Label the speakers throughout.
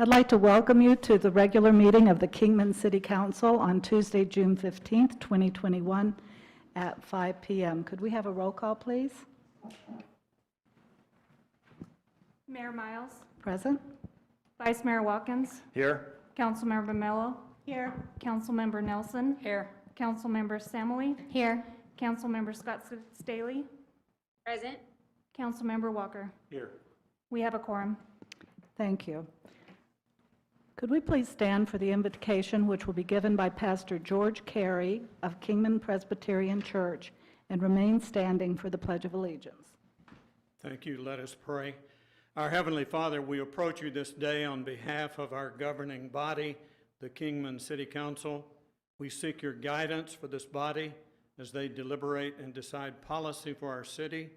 Speaker 1: I'd like to welcome you to the regular meeting of the Kingman City Council on Tuesday, June 15th, 2021 at 5 p.m. Could we have a roll call, please?
Speaker 2: Mayor Miles,
Speaker 1: Present.
Speaker 2: Vice Mayor Watkins,
Speaker 3: Here.
Speaker 2: Councilmember Mello. Here. Councilmember Nelson.
Speaker 4: Here.
Speaker 2: Councilmember Samily.
Speaker 4: Here.
Speaker 2: Councilmember Scott Staley.
Speaker 4: Present.
Speaker 2: Councilmember Walker.
Speaker 3: Here.
Speaker 2: We have a quorum.
Speaker 1: Thank you. Could we please stand for the invocation which will be given by Pastor George Carey of Kingman Presbyterian Church and remain standing for the Pledge of Allegiance.
Speaker 3: Thank you. Let us pray. Our Heavenly Father, we approach you this day on behalf of our governing body, the Kingman City Council. We seek your guidance for this body as they deliberate and decide policy for our city.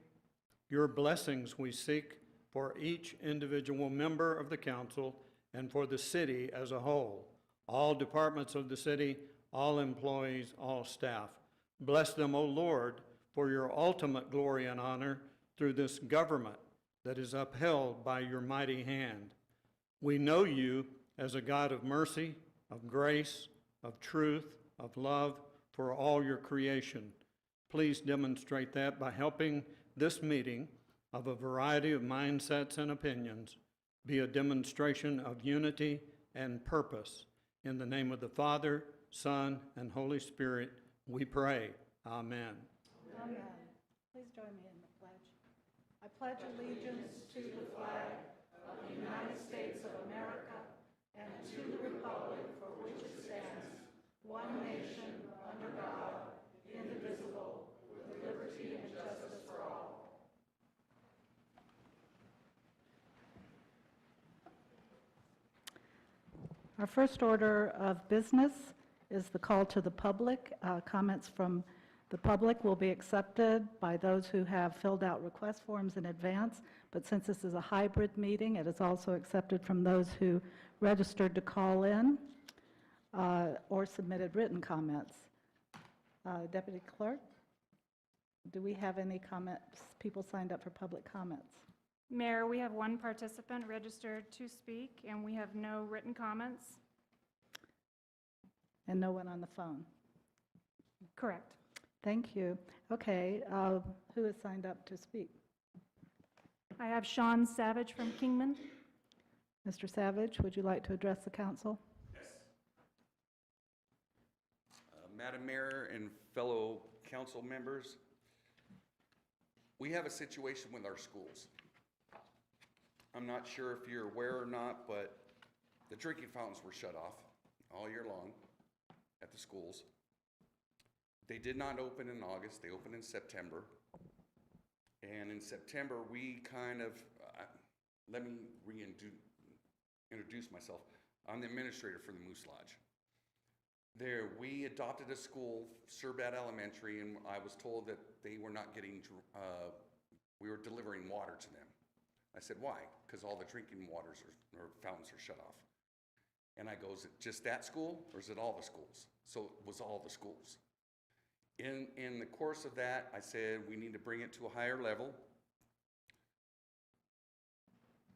Speaker 3: Your blessings we seek for each individual member of the council and for the city as a whole, all departments of the city, all employees, all staff. Bless them, O Lord, for your ultimate glory and honor through this government that is upheld by your mighty hand. We know you as a God of mercy, of grace, of truth, of love for all your creation. Please demonstrate that by helping this meeting of a variety of mindsets and opinions be a demonstration of unity and purpose. In the name of the Father, Son, and Holy Spirit, we pray. Amen.
Speaker 1: Amen. Please join me in the pledge. I pledge allegiance to the flag of the United States of America and to the republic for which it stands, one nation, under God, indivisible, with liberty and justice for all. Our first order of business is the call to the public. Comments from the public will be accepted by those who have filled out request forms in advance, but since this is a hybrid meeting, it is also accepted from those who registered to call in or submitted written comments. Deputy Clerk, do we have any comments, people signed up for public comments?
Speaker 2: Mayor, we have one participant registered to speak, and we have no written comments.
Speaker 1: And no one on the phone?
Speaker 2: Correct.
Speaker 1: Thank you. Okay, who has signed up to speak?
Speaker 2: I have Sean Savage from Kingman.
Speaker 1: Mr. Savage, would you like to address the council?
Speaker 5: Yes. Madam Mayor and fellow council members, we have a situation with our schools. I'm not sure if you're aware or not, but the drinking fountains were shut off all year long at the schools. They did not open in August, they opened in September. And in September, we kind of, let me introduce myself. I'm the administrator for the Moose Lodge. There, we adopted a school, Surbat Elementary, and I was told that they were not getting, we were delivering water to them. I said, why? Because all the drinking waters or fountains are shut off. And I go, is it just that school or is it all the schools? So it was all the schools. In the course of that, I said, we need to bring it to a higher level.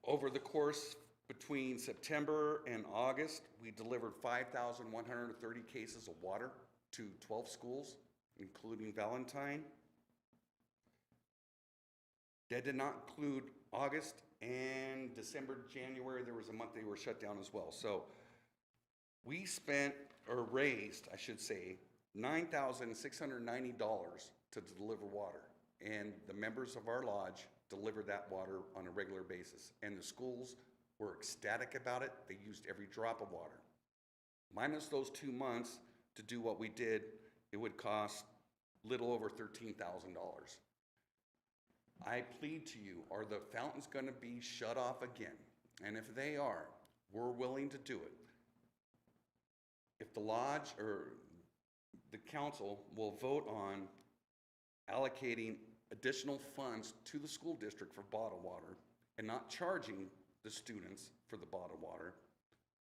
Speaker 5: Over the course between September and August, we delivered 5,130 cases of water to 12 schools, including Valentine. That did not include August and December, January. There was a month they were shut down as well. So we spent, or raised, I should say, $9,690 to deliver water. And the members of our lodge deliver that water on a regular basis. And the schools were ecstatic about it. They used every drop of water. Minus those 2 months to do what we did, it would cost little over $13,000. I plead to you, are the fountains going to be shut off again? And if they are, we're willing to do it. If the lodge or the council will vote on allocating additional funds to the school district for bottled water and not charging the students for the bottled water,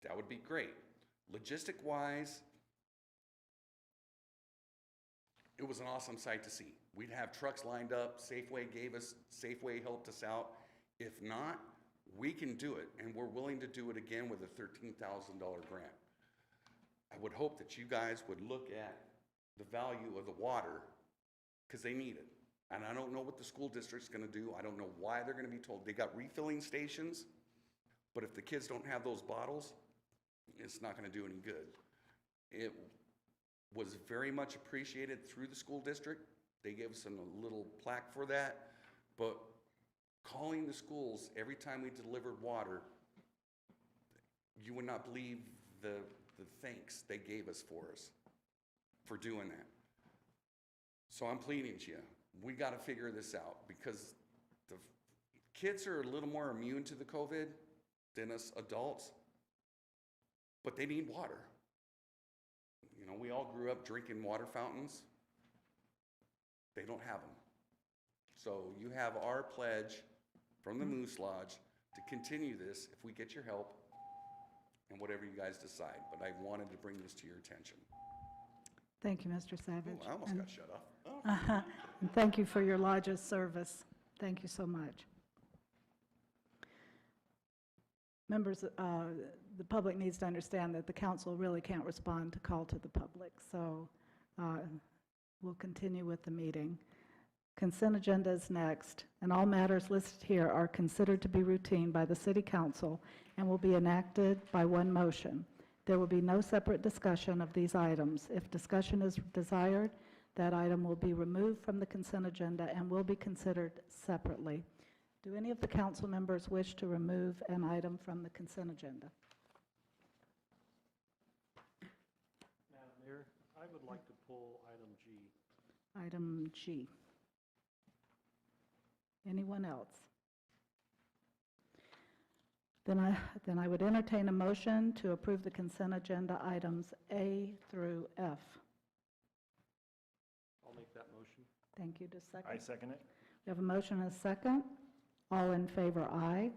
Speaker 5: that would be great. Logistic-wise, it was an awesome sight to see. We'd have trucks lined up. Safeway helped us out. If not, we can do it, and we're willing to do it again with a $13,000 grant. I would hope that you guys would look at the value of the water, because they need it. And I don't know what the school district's gonna do. I don't know why they're gonna be told. They got refilling stations, but if the kids don't have those bottles, it's not gonna do any good. It was very much appreciated through the school district. They gave us a little plaque for that, but calling the schools every time we delivered water, you would not believe the thanks they gave us for doing that. So I'm pleading to you, we gotta figure this out, because the kids are a little more immune to the COVID than us adults, but they need water. You know, we all grew up drinking water fountains. They don't have them. So you have our pledge from the Moose Lodge to continue this if we get your help and whatever you guys decide. But I wanted to bring this to your attention.
Speaker 1: Thank you, Mr. Savage.
Speaker 5: Oh, I almost got shut off.
Speaker 1: And thank you for your lodge's service. Thank you so much. Members, the public needs to understand that the council really can't respond to call to the public, so we'll continue with the meeting. Consent agenda is next, and all matters listed here are considered to be routine by the City Council and will be enacted by one motion. There will be no separate discussion of these items. If discussion is desired, that item will be removed from the consent agenda and will be considered separately. Do any of the council members wish to remove an item from the consent agenda?
Speaker 4: Madam Mayor, I would like to pull item G.
Speaker 1: Item G. Anyone else? Then I would entertain a motion to approve the consent agenda items A through F.
Speaker 4: I'll make that motion.
Speaker 1: Thank you. Just a second.
Speaker 6: I second it.
Speaker 1: We have a motion and a second. All in favor, aye.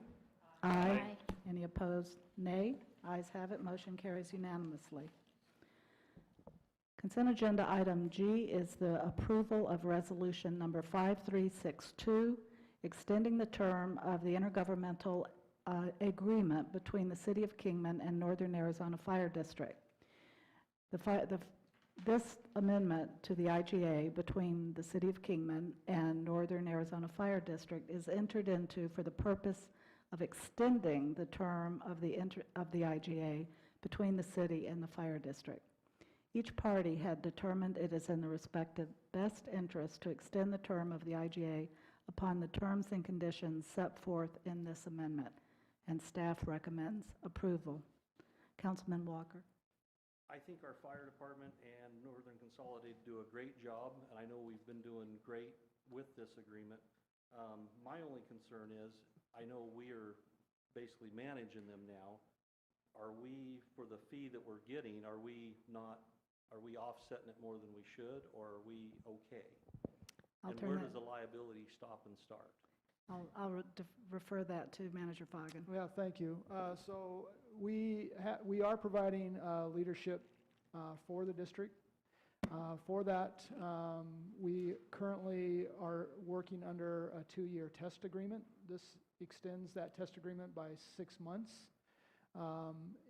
Speaker 1: Aye. Any opposed, nay. Ayes have it. Motion carries unanimously. Consent agenda item G is the approval of resolution number 5362, extending the term of the intergovernmental agreement between the City of Kingman and Northern Arizona Fire District. This amendment to the IGA between the City of Kingman and Northern Arizona Fire District is entered into for the purpose of extending the term of the IGA between the city and the fire district. Each party had determined it is in the respective best interest to extend the term of the IGA upon the terms and conditions set forth in this amendment, and staff recommends approval. Councilman Walker.
Speaker 4: I think our fire department and Northern Consolidated do a great job, and I know we've been doing great with this agreement. My only concern is, I know we are basically managing them now. Are we, for the fee that we're getting, are we offsetting it more than we should, or are we okay? And where does the liability stop and start?
Speaker 1: I'll refer that to Manager Foggin.
Speaker 7: Yeah, thank you. So we are providing leadership for the district. For that, we currently are working under a 2-year test agreement. This extends that test agreement by 6 months.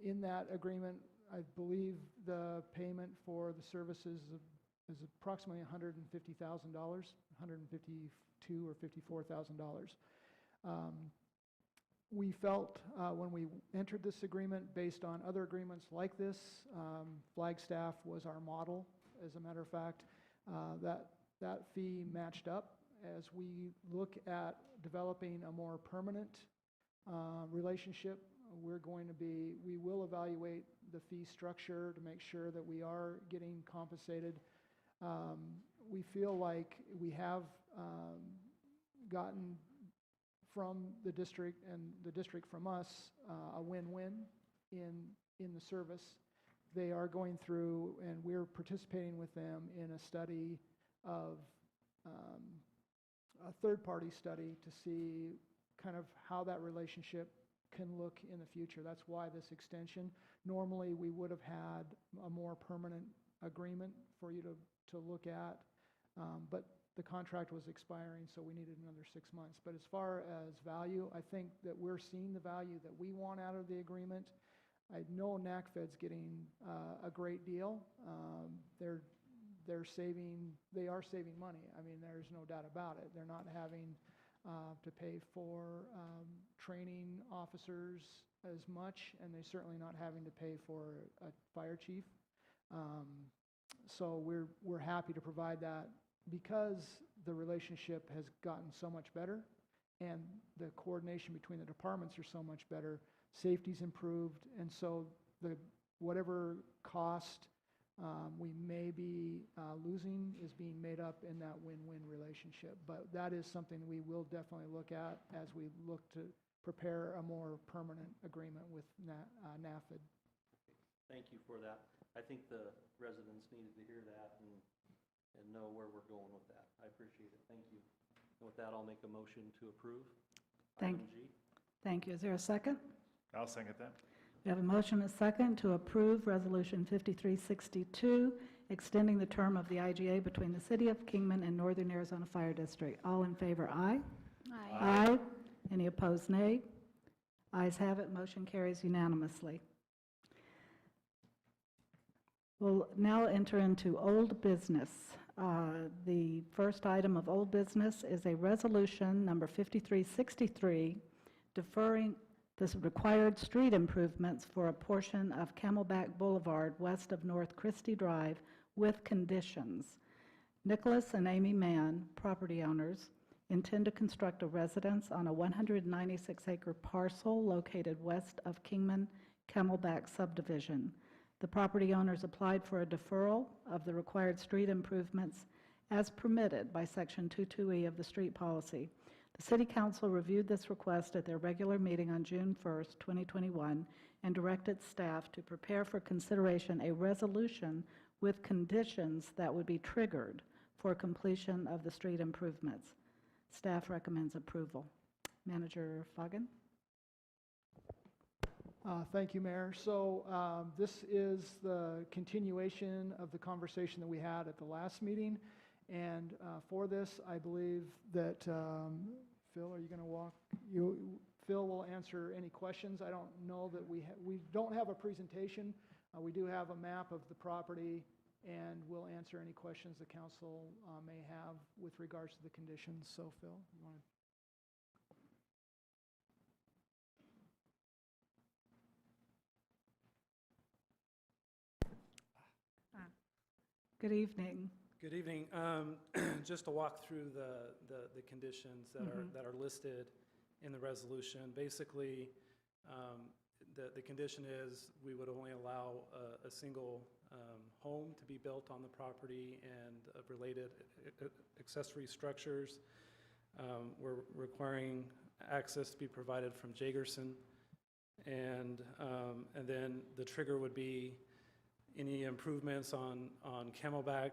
Speaker 7: In that agreement, I believe the payment for the services is approximately $150,000, $152,000 or $54,000. We felt when we entered this agreement, based on other agreements like this, Flagstaff was our model. As a matter of fact, that fee matched up. As we look at developing a more permanent relationship, we will evaluate the fee structure to make sure that we are getting compensated. We feel like we have gotten from the district and the district from us a win-win in the service. They are going through, and we're participating with them in a study of a third-party study to see kind of how that relationship can look in the future. That's why this extension. Normally, we would have had a more permanent agreement for you to look at, but the contract was expiring, so we needed another 6 months. But as far as value, I think that we're seeing the value that we want out of the agreement. I know NACFED's getting a great deal. They are saving money. I mean, there's no doubt about it. They're not having to pay for training officers as much, and they're certainly not having to pay for a fire chief. So we're happy to provide that because the relationship has gotten so much better and the coordination between the departments are so much better. Safety's improved, and so whatever cost we may be losing is being made up in that win-win relationship. But that is something we will definitely look at as we look to prepare a more permanent agreement with NAFID.
Speaker 4: Thank you for that. I think the residents needed to hear that and know where we're going with that. I appreciate it. Thank you. And with that, I'll make a motion to approve. Item G.
Speaker 1: Thank you. Is there a second?
Speaker 6: I'll second that.
Speaker 1: We have a motion and a second to approve Resolution 5362, extending the term of the IGA between the City of Kingman and Northern Arizona Fire District. All in favor, aye. Aye. Any opposed, nay? Ayes have it. Motion carries unanimously. We'll now enter into old business. The first item of old business is a resolution number 5363, deferring the required street improvements for a portion of Camelback Boulevard west of North Christie Drive with conditions. Nicholas and Amy Mann, property owners, intend to construct a residence on a 196-acre parcel located west of Kingman Camelback subdivision. The property owners applied for a deferral of the required street improvements as permitted by Section 22E of the street policy. The City Council reviewed this request at their regular meeting on June 1st, 2021, and directed staff to prepare for consideration a resolution with conditions that would be triggered for completion of the street improvements. Staff recommends approval. Manager Foggin?
Speaker 7: Thank you, Mayor. So this is the continuation of the conversation that we had at the last meeting. And for this, I believe that, Phil, are you going to walk? Phil will answer any questions. I don't know that we don't have a presentation. We do have a map of the property, and we'll answer any questions the council may have with regards to the conditions. So, Phil, you want to?
Speaker 1: Good evening.
Speaker 8: Good evening. Just to walk through the conditions that are listed in the resolution. Basically, the condition is we would only allow a single home to be built on the property and related accessory structures. We're requiring access to be provided from Jagerson, and then the trigger would be any improvements on Camelback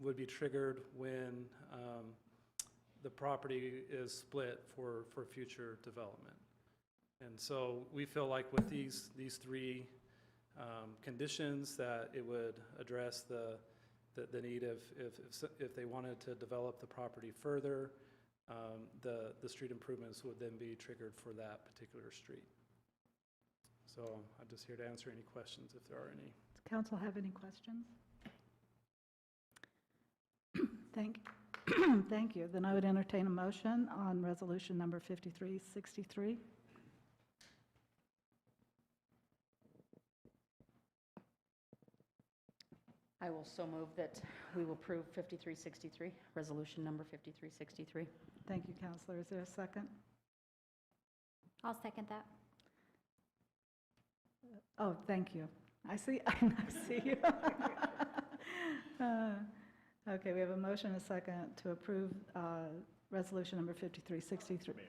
Speaker 8: would be triggered when the property is split for future development. And so we feel like with these three conditions that it would address the need if they wanted to develop the property further, the street improvements would then be triggered for that particular street. So I'm just here to answer any questions if there are any.
Speaker 1: Does council have any questions? Thank you. Then I would entertain a motion on resolution number 5363.
Speaker 9: I will so move that we will approve 5363, resolution number 5363.
Speaker 1: Thank you, Counselor. Is there a second?
Speaker 10: I'll second that.
Speaker 1: Oh, thank you. I see you. Okay, we have a motion and a second to approve resolution number 5363.
Speaker 6: Mayor.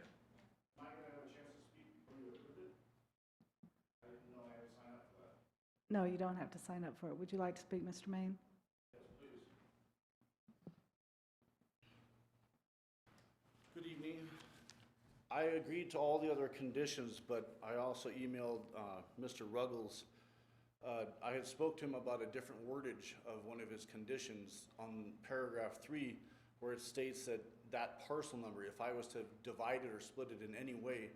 Speaker 6: Am I going to have a chance to speak before you approve it? I didn't know I had to sign up for that.
Speaker 1: No, you don't have to sign up for it. Would you like to speak, Mr. Main?
Speaker 6: Yes, please. Good evening. I agreed to all the other conditions, but I also emailed Mr. Ruggles. I had spoke to him about a different wordage of one of his conditions. On paragraph 3, where it states that that parcel number, if I was to divide it or split it in any way,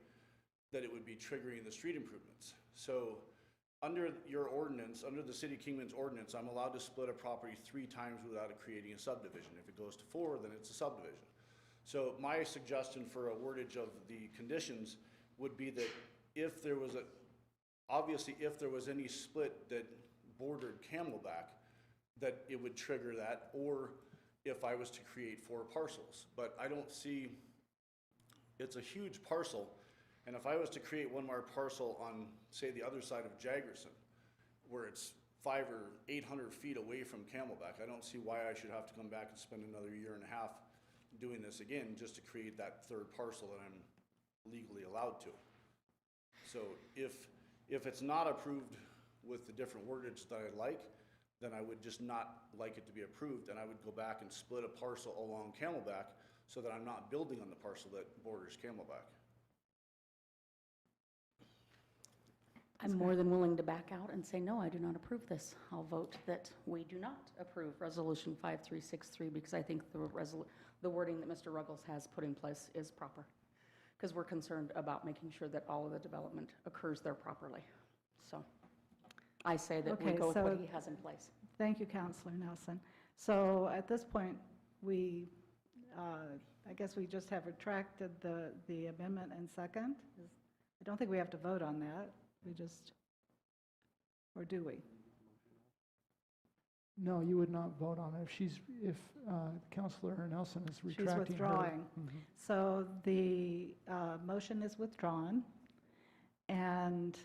Speaker 6: that it would be triggering the street improvements. So under your ordinance, under the City of Kingman's ordinance, I'm allowed to split a property 3 times without it creating a subdivision. If it goes to 4, then it's a subdivision. So my suggestion for a wordage of the conditions would be that if there was obviously if there was any split that bordered Camelback, that it would trigger that, or if I was to create 4 parcels. But I don't see, it's a huge parcel, and if I was to create one more parcel on, say, the other side of Jaggerson, where it's 500 or 800 feet away from Camelback, I don't see why I should have to come back and spend another 1.5 years doing this again just to create that 3rd parcel that I'm legally allowed to. So if it's not approved with the different wordage that I like, then I would just not like it to be approved, and I would go back and split a parcel along Camelback so that I'm not building on the parcel that borders Camelback.
Speaker 9: I'm more than willing to back out and say, no, I do not approve this. I'll vote that we do not approve Resolution 5363 because I think the wording that Mr. Ruggles has put in place is proper. Because we're concerned about making sure that all of the development occurs there properly. So I say that we
Speaker 1: Okay,
Speaker 9: go with what
Speaker 1: so-
Speaker 9: he has in place.
Speaker 1: Thank you, Counselor Nelson. So at this point, we, I guess we just have retracted the amendment and second. I don't think we have to vote on that. We just, or do we?
Speaker 7: No, you would not vote on it if Counselor Nelson is
Speaker 1: She's
Speaker 7: retracting her.
Speaker 1: withdrawing.
Speaker 7: Mhm.
Speaker 1: So the motion is withdrawn, and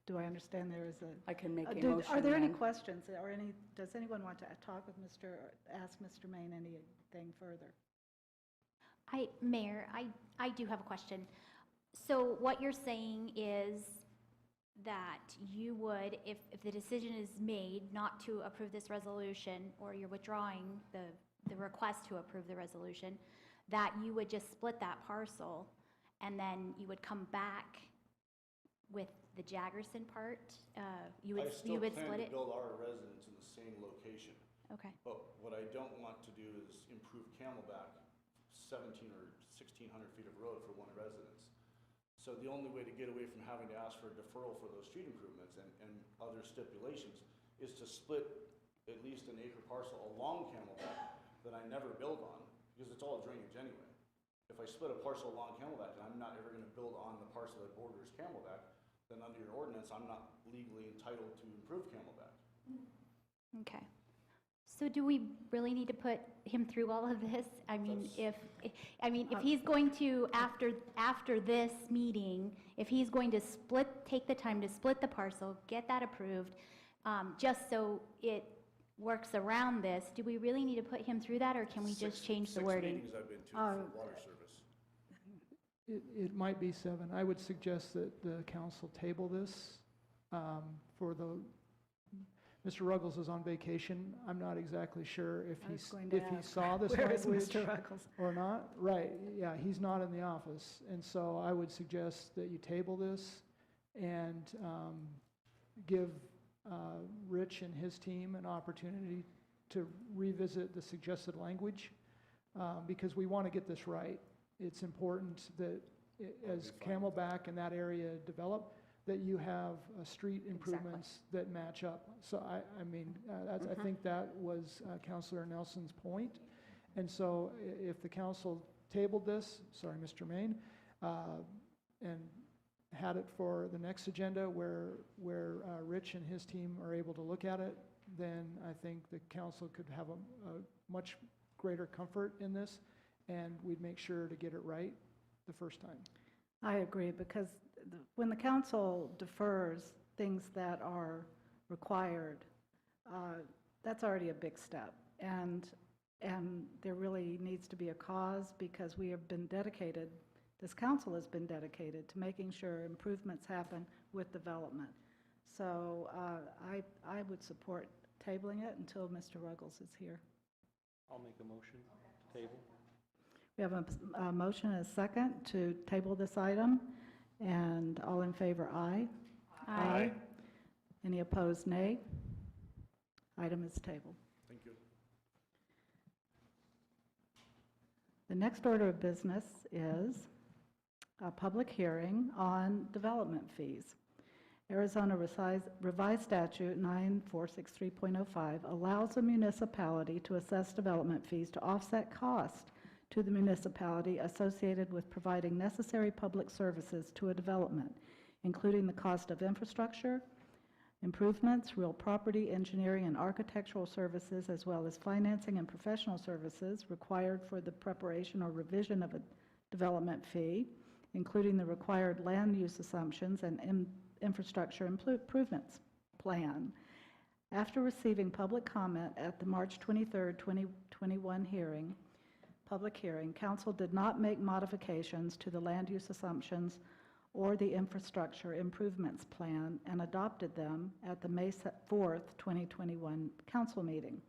Speaker 1: do I understand there is a...
Speaker 9: I can make a
Speaker 1: Are
Speaker 9: motion
Speaker 1: there any
Speaker 9: then.
Speaker 1: questions, or does anyone want to talk with ask Mr. Maine anything further?
Speaker 10: Mayor, I do have a question. So what you're saying is that you would, if the decision is made not to approve this resolution, or you're withdrawing the request to approve the resolution, that you would just split that parcel, and then you would come back with the Jaggerson part? You would split
Speaker 6: I still plan
Speaker 10: it?
Speaker 6: to build our residence in the same location.
Speaker 10: Okay.
Speaker 6: But what I don't want to do is improve Camelback 17 or 1,600 feet of road for one residence. So the only way to get away from having to ask for a deferral for those street improvements and other stipulations is to split at least an acre parcel along Camelback that I never build on, because it's all drainage anyway. If I split a parcel along Camelback and I'm not ever gonna build on the parcel that borders Camelback, then under your ordinance, I'm not legally entitled to improve Camelback.
Speaker 10: Okay. So do we really need to put him through all of this? I mean, if he's going to, after this meeting, if he's going to take the time to split the parcel, get that approved, just so it works around this, do we really need to put him through that, or can we just change the wording?
Speaker 6: 6 meetings I've been to for water service.
Speaker 7: It might be 7. I would suggest that the council table this for the, Mr. Ruggles is on vacation. I'm not exactly sure if
Speaker 1: I was
Speaker 7: he's,
Speaker 1: going to
Speaker 7: if he
Speaker 1: ask,
Speaker 7: saw this
Speaker 1: where is
Speaker 7: language
Speaker 1: Mr. Ruggles?
Speaker 7: or not. Right, yeah, he's not in the office. And so I would suggest that you table this and give Rich and his team an opportunity to revisit the suggested language, because we want to get this right. It's important that as Camelback and that area develop, that you have street improvements that match up. So I mean, I think that was Councilor Nelson's point. And so if the council tabled this, sorry, Mr. Maine, and had it for the next agenda where Rich and his team are able to look at it, then I think the council could have a much greater comfort in this, and we'd make sure to get it right the first time.
Speaker 1: I agree, because when the council defers things that are required, that's already a big step. And there really needs to be a cause, because we have been dedicated, this council has been dedicated to making sure improvements happen with development. So I would support tabling it until Mr. Ruggles is here.
Speaker 4: I'll make a motion to table.
Speaker 1: We have a motion and a second to table this item, and all in favor, aye.
Speaker 10: Aye.
Speaker 1: Any opposed, nay. Item is tabled.
Speaker 6: Thank you.
Speaker 1: The next order of business is a public hearing on development fees. Arizona Revised Statute 9463.05 allows a municipality to assess development fees to offset cost to the municipality associated with providing necessary public services to a development, including the cost of infrastructure, improvements, real property, engineering, and architectural services, as well as financing and professional services required for the preparation or revision of a development fee, including the required land use assumptions and infrastructure improvements plan. After receiving public comment at the March 23rd, 2021 public hearing, Council did not make modifications to the land use assumptions or the infrastructure improvements plan and adopted them at the May 4th, 2021 Council meeting.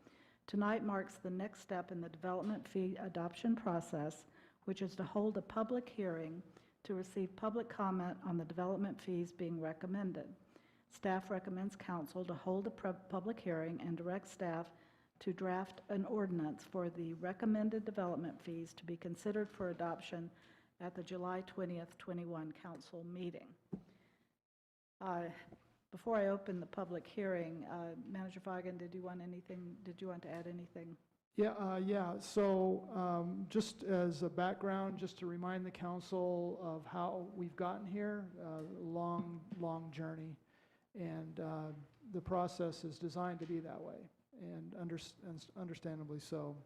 Speaker 1: Tonight marks the next step in the development fee adoption process, which is to hold a public hearing to receive public comment on the development fees being recommended. Staff recommends Council to hold a public hearing and direct staff to draft an ordinance for the recommended development fees to be considered for adoption at the July 20th, 21 Council meeting. Before I open the public hearing, Manager Fagan, did you want to add anything?
Speaker 7: Yeah. So just as a background, just to remind the council of how we've gotten here, long journey, and the process is designed to be that way, and understandably so.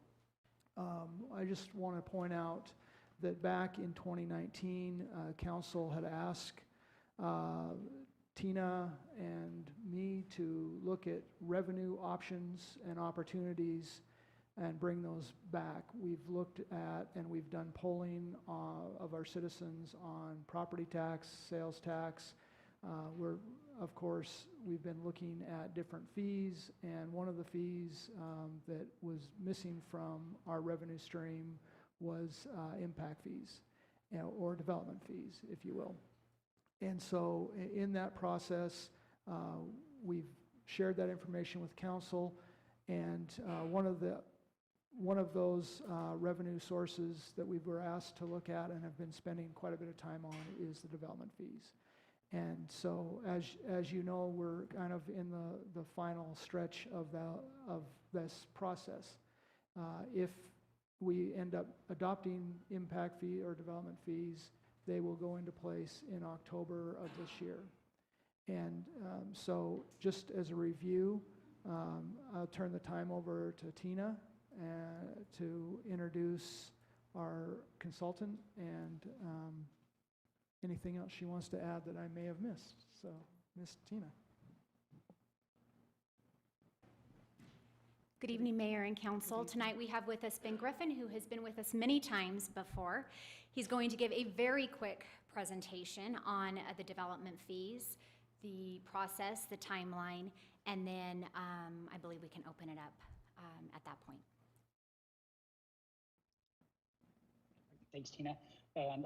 Speaker 7: I just want to point out that back in 2019, council had asked Tina and me to look at revenue options and opportunities and bring those back. We've looked at and we've done polling of our citizens on property tax, sales tax. Of course, we've been looking at different fees, and one of the fees that was missing from our revenue stream was impact fees, or development fees, if you will. And so in that process, we've shared that information with council, and one of those revenue sources that we were asked to look at and have been spending quite a bit of time on is the development fees. And so as you know, we're kind of in the final stretch of this process. If we end up adopting impact fee or development fees, they will go into place in October of this year. And so just as a review, I'll turn the time over to Tina to introduce our consultant and anything else she wants to add that I may have missed. So, Ms. Tina.
Speaker 11: Good evening, Mayor and Council. Tonight we have with us Ben Griffin, who has been with us many times before. He's going to give a very quick presentation on the development fees, the process, the timeline, and then I believe we can open it up at that point.
Speaker 12: Thanks, Tina. And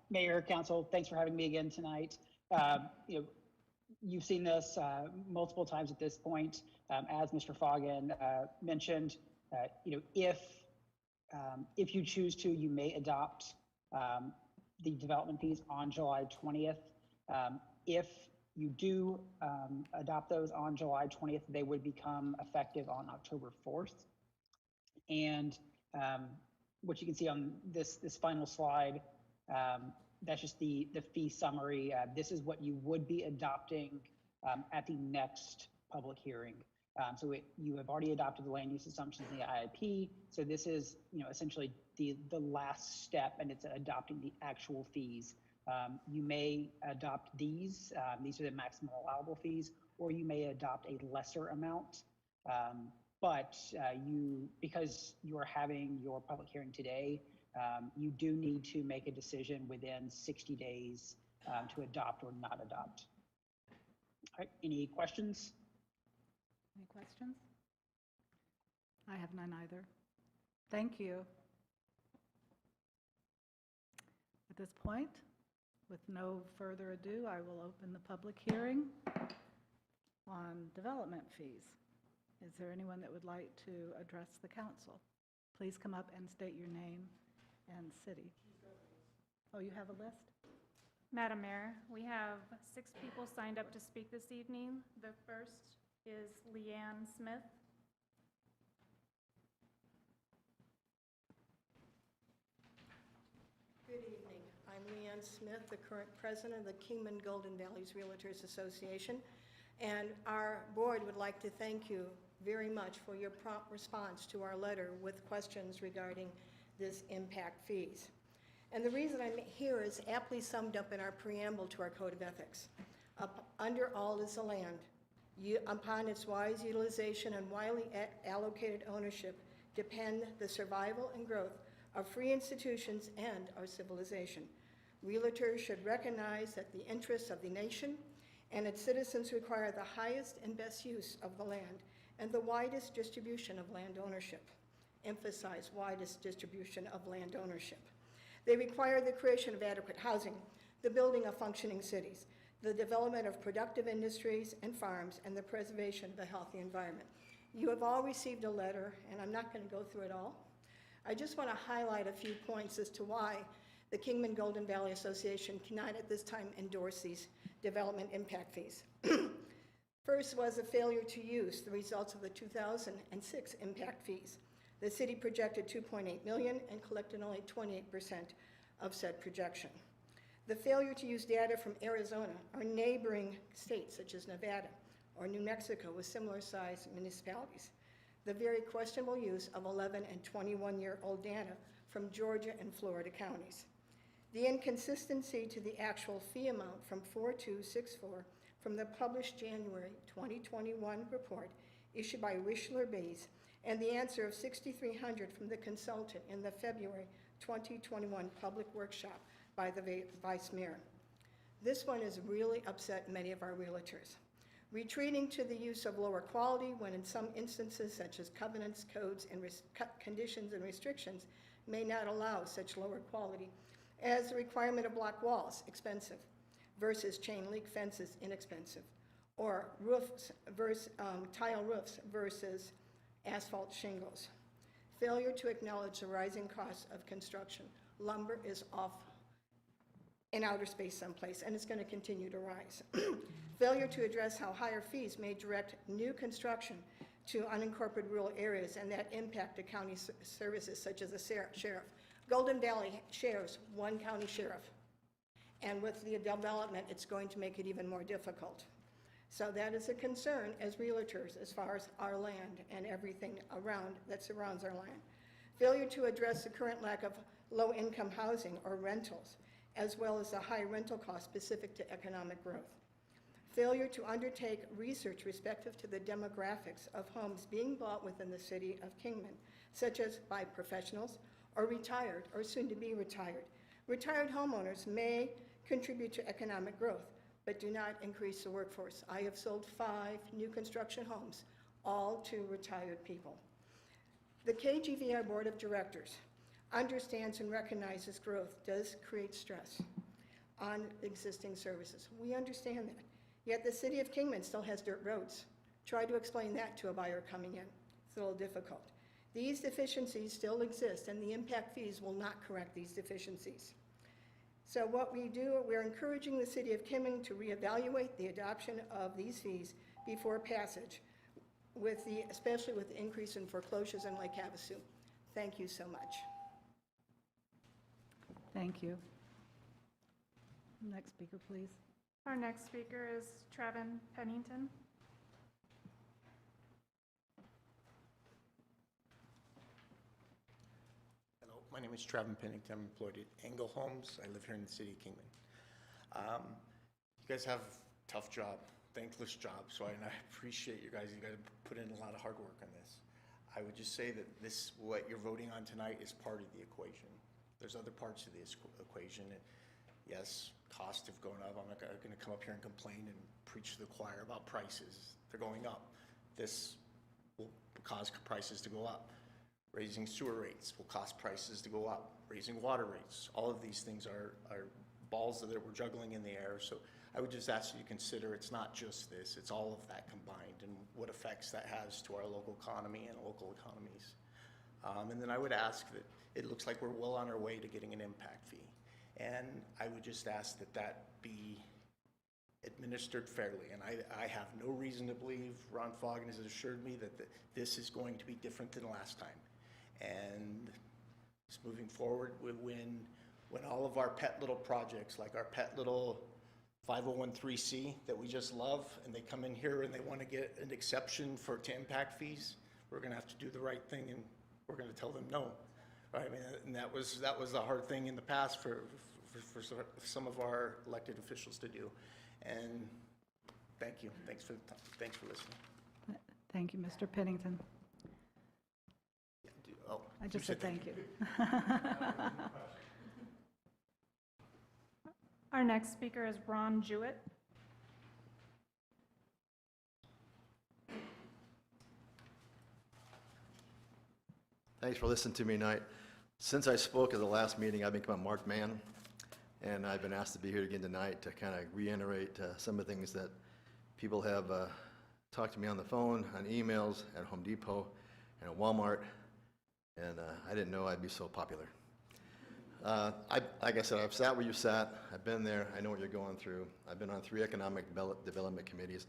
Speaker 12: Mayor, Council, thanks for having me again tonight. You've seen this multiple times at this point. As Mr. Fagan mentioned, if you choose to, you may adopt the development fees on July 20th. If you do adopt those on July 20th, they would become effective on October 4th. And what you can see on this final slide, that's just the fee summary. This is what you would be adopting at the next public hearing. So you have already adopted the land use assumptions in the IIP. So this is, essentially the last step, and it's adopting the actual fees. You may adopt these. These are the maximum allowable fees, or you may adopt a lesser amount. But because you are having your public hearing today, you do need to make a decision within 60 days to adopt or not adopt. All right, any questions?
Speaker 1: Any questions? I have none either. Thank you. At this point, with no further ado, I will open the public hearing on development fees. Is there anyone that would like to address the council? Please come up and state your name and city. Oh, you have a list?
Speaker 2: Madam Mayor, we have 6 people signed up to speak this evening. The first is Leanne Smith.
Speaker 13: Good evening. I'm Leanne Smith, the current president of the Kingman Golden Valleys Realtors Association, and our board would like to thank you very much for your prompt response to our letter with questions regarding this impact fees. And the reason I'm here is aptly summed up in our preamble to our Code of Ethics. Under all is the land. Upon its wise utilization and widely allocated ownership depend the survival and growth of free institutions and our civilization. Realtors should recognize that the interests of the nation and its citizens require the highest and best use of the land and the widest distribution of land ownership. Emphasize widest distribution of land ownership. They require the creation of adequate housing, the building of functioning cities, the development of productive industries and farms, and the preservation of a healthy environment. You have all received a letter, and I'm not going to go through it all. I just want to highlight a few points as to why the Kingman Golden Valley Association cannot at this time endorse these development impact fees. First was a failure to use the results of the 2006 impact fees. The city projected $2.8 million and collected only 28% of said projection. The failure to use data from Arizona or neighboring states such as Nevada or New Mexico with similar sized municipalities. The very questionable use of 11 and 21-year-old data from Georgia and Florida counties. The inconsistency to the actual fee amount from 4264 from the published January 2021 report issued by Wishler Bays and the answer of $6,300 from the consultant in the February 2021 public workshop by the Vice Mayor. This one has really upset many of our realtors. Retreating to the use of lower quality when in some instances such as covenants, codes, and conditions and restrictions may not allow such lower quality, as the requirement of block walls, expensive, versus chain link fences, inexpensive, or roofs versus tile roofs versus asphalt shingles. Failure to acknowledge the rising costs of construction. Lumber is off in outer space someplace, and it's going to continue to rise. Failure to address how higher fees may direct new construction to unincorporated rural areas and that impact the county services such as the sheriff. Golden Valley shares one county sheriff, and with the development, it's going to make it even more difficult. So that is a concern as realtors as far as our land and everything around that surrounds our land. Failure to address the current lack of low-income housing or rentals, as well as the high rental costs specific to economic growth. Failure to undertake research respective to the demographics of homes being bought within the city of Kingman, such as by professionals or retired or soon to be retired. Retired homeowners may contribute to economic growth, but do not increase the workforce. I have sold 5 new construction homes, all to retired people. The KGVI Board of Directors understands and recognizes growth does create stress on existing services. We understand that. Yet the city of Kingman still has dirt roads. Try to explain that to a buyer coming in. It's a little difficult. These deficiencies still exist, and the impact fees will not correct these deficiencies. So what we do, we're encouraging the city of Kingman to reevaluate the adoption of these fees before passage, especially with the increase in foreclosures in Lake Havasu. Thank you so much.
Speaker 1: Thank you. Next speaker, please.
Speaker 2: Our next speaker is Trevin Pennington.
Speaker 14: Hello, my name is Trevin Pennington. I'm employed at Engel Homes. I live here in the city of Kingman. You guys have a tough job, thankless job, and I appreciate you guys. You guys put in a lot of hard work on this. I would just say that what you're voting on tonight is part of the equation. There's other parts of this equation. And yes, costs have gone up. I'm not going to come up here and complain and preach to the choir about prices. They're going up. This will cause prices to go up. Raising sewer rates will cost prices to go up. Raising water rates. All of these things are balls that we're juggling in the air. So I would just ask you to consider it's not just this, it's all of that combined and what effects that has to our local economy and local economies. And then I would ask that, it looks like we're well on our way to getting an impact fee. And I would just ask that that be administered fairly. And I have no reason to believe, Ron Foggen has assured me that this is going to be different than last time. And just moving forward, when all of our pet little projects, like our pet little 501(c) that we just love, and they come in here and they want to get an exception to impact fees, we're going to have to do the right thing, and we're going to tell them no. Right? I mean, and that was a hard thing in the past for some of our elected officials to do. And thank you. Thanks for the time. Thanks for listening.
Speaker 1: Thank you, Mr. Pennington.
Speaker 14: Oh,
Speaker 1: I just said thank you.
Speaker 2: Our next speaker is Ron Jewett.
Speaker 15: Thanks for listening to me tonight. Since I spoke at the last meeting, I've become a marked man, and I've been asked to be here again tonight to kind of reiterate some of the things that people have talked to me on the phone, on emails, at Home Depot, and at Walmart, and I didn't know I'd be so popular. Like I said, I've sat where you sat. I've been there. I know what you're going through. I've been on 3 economic development committees,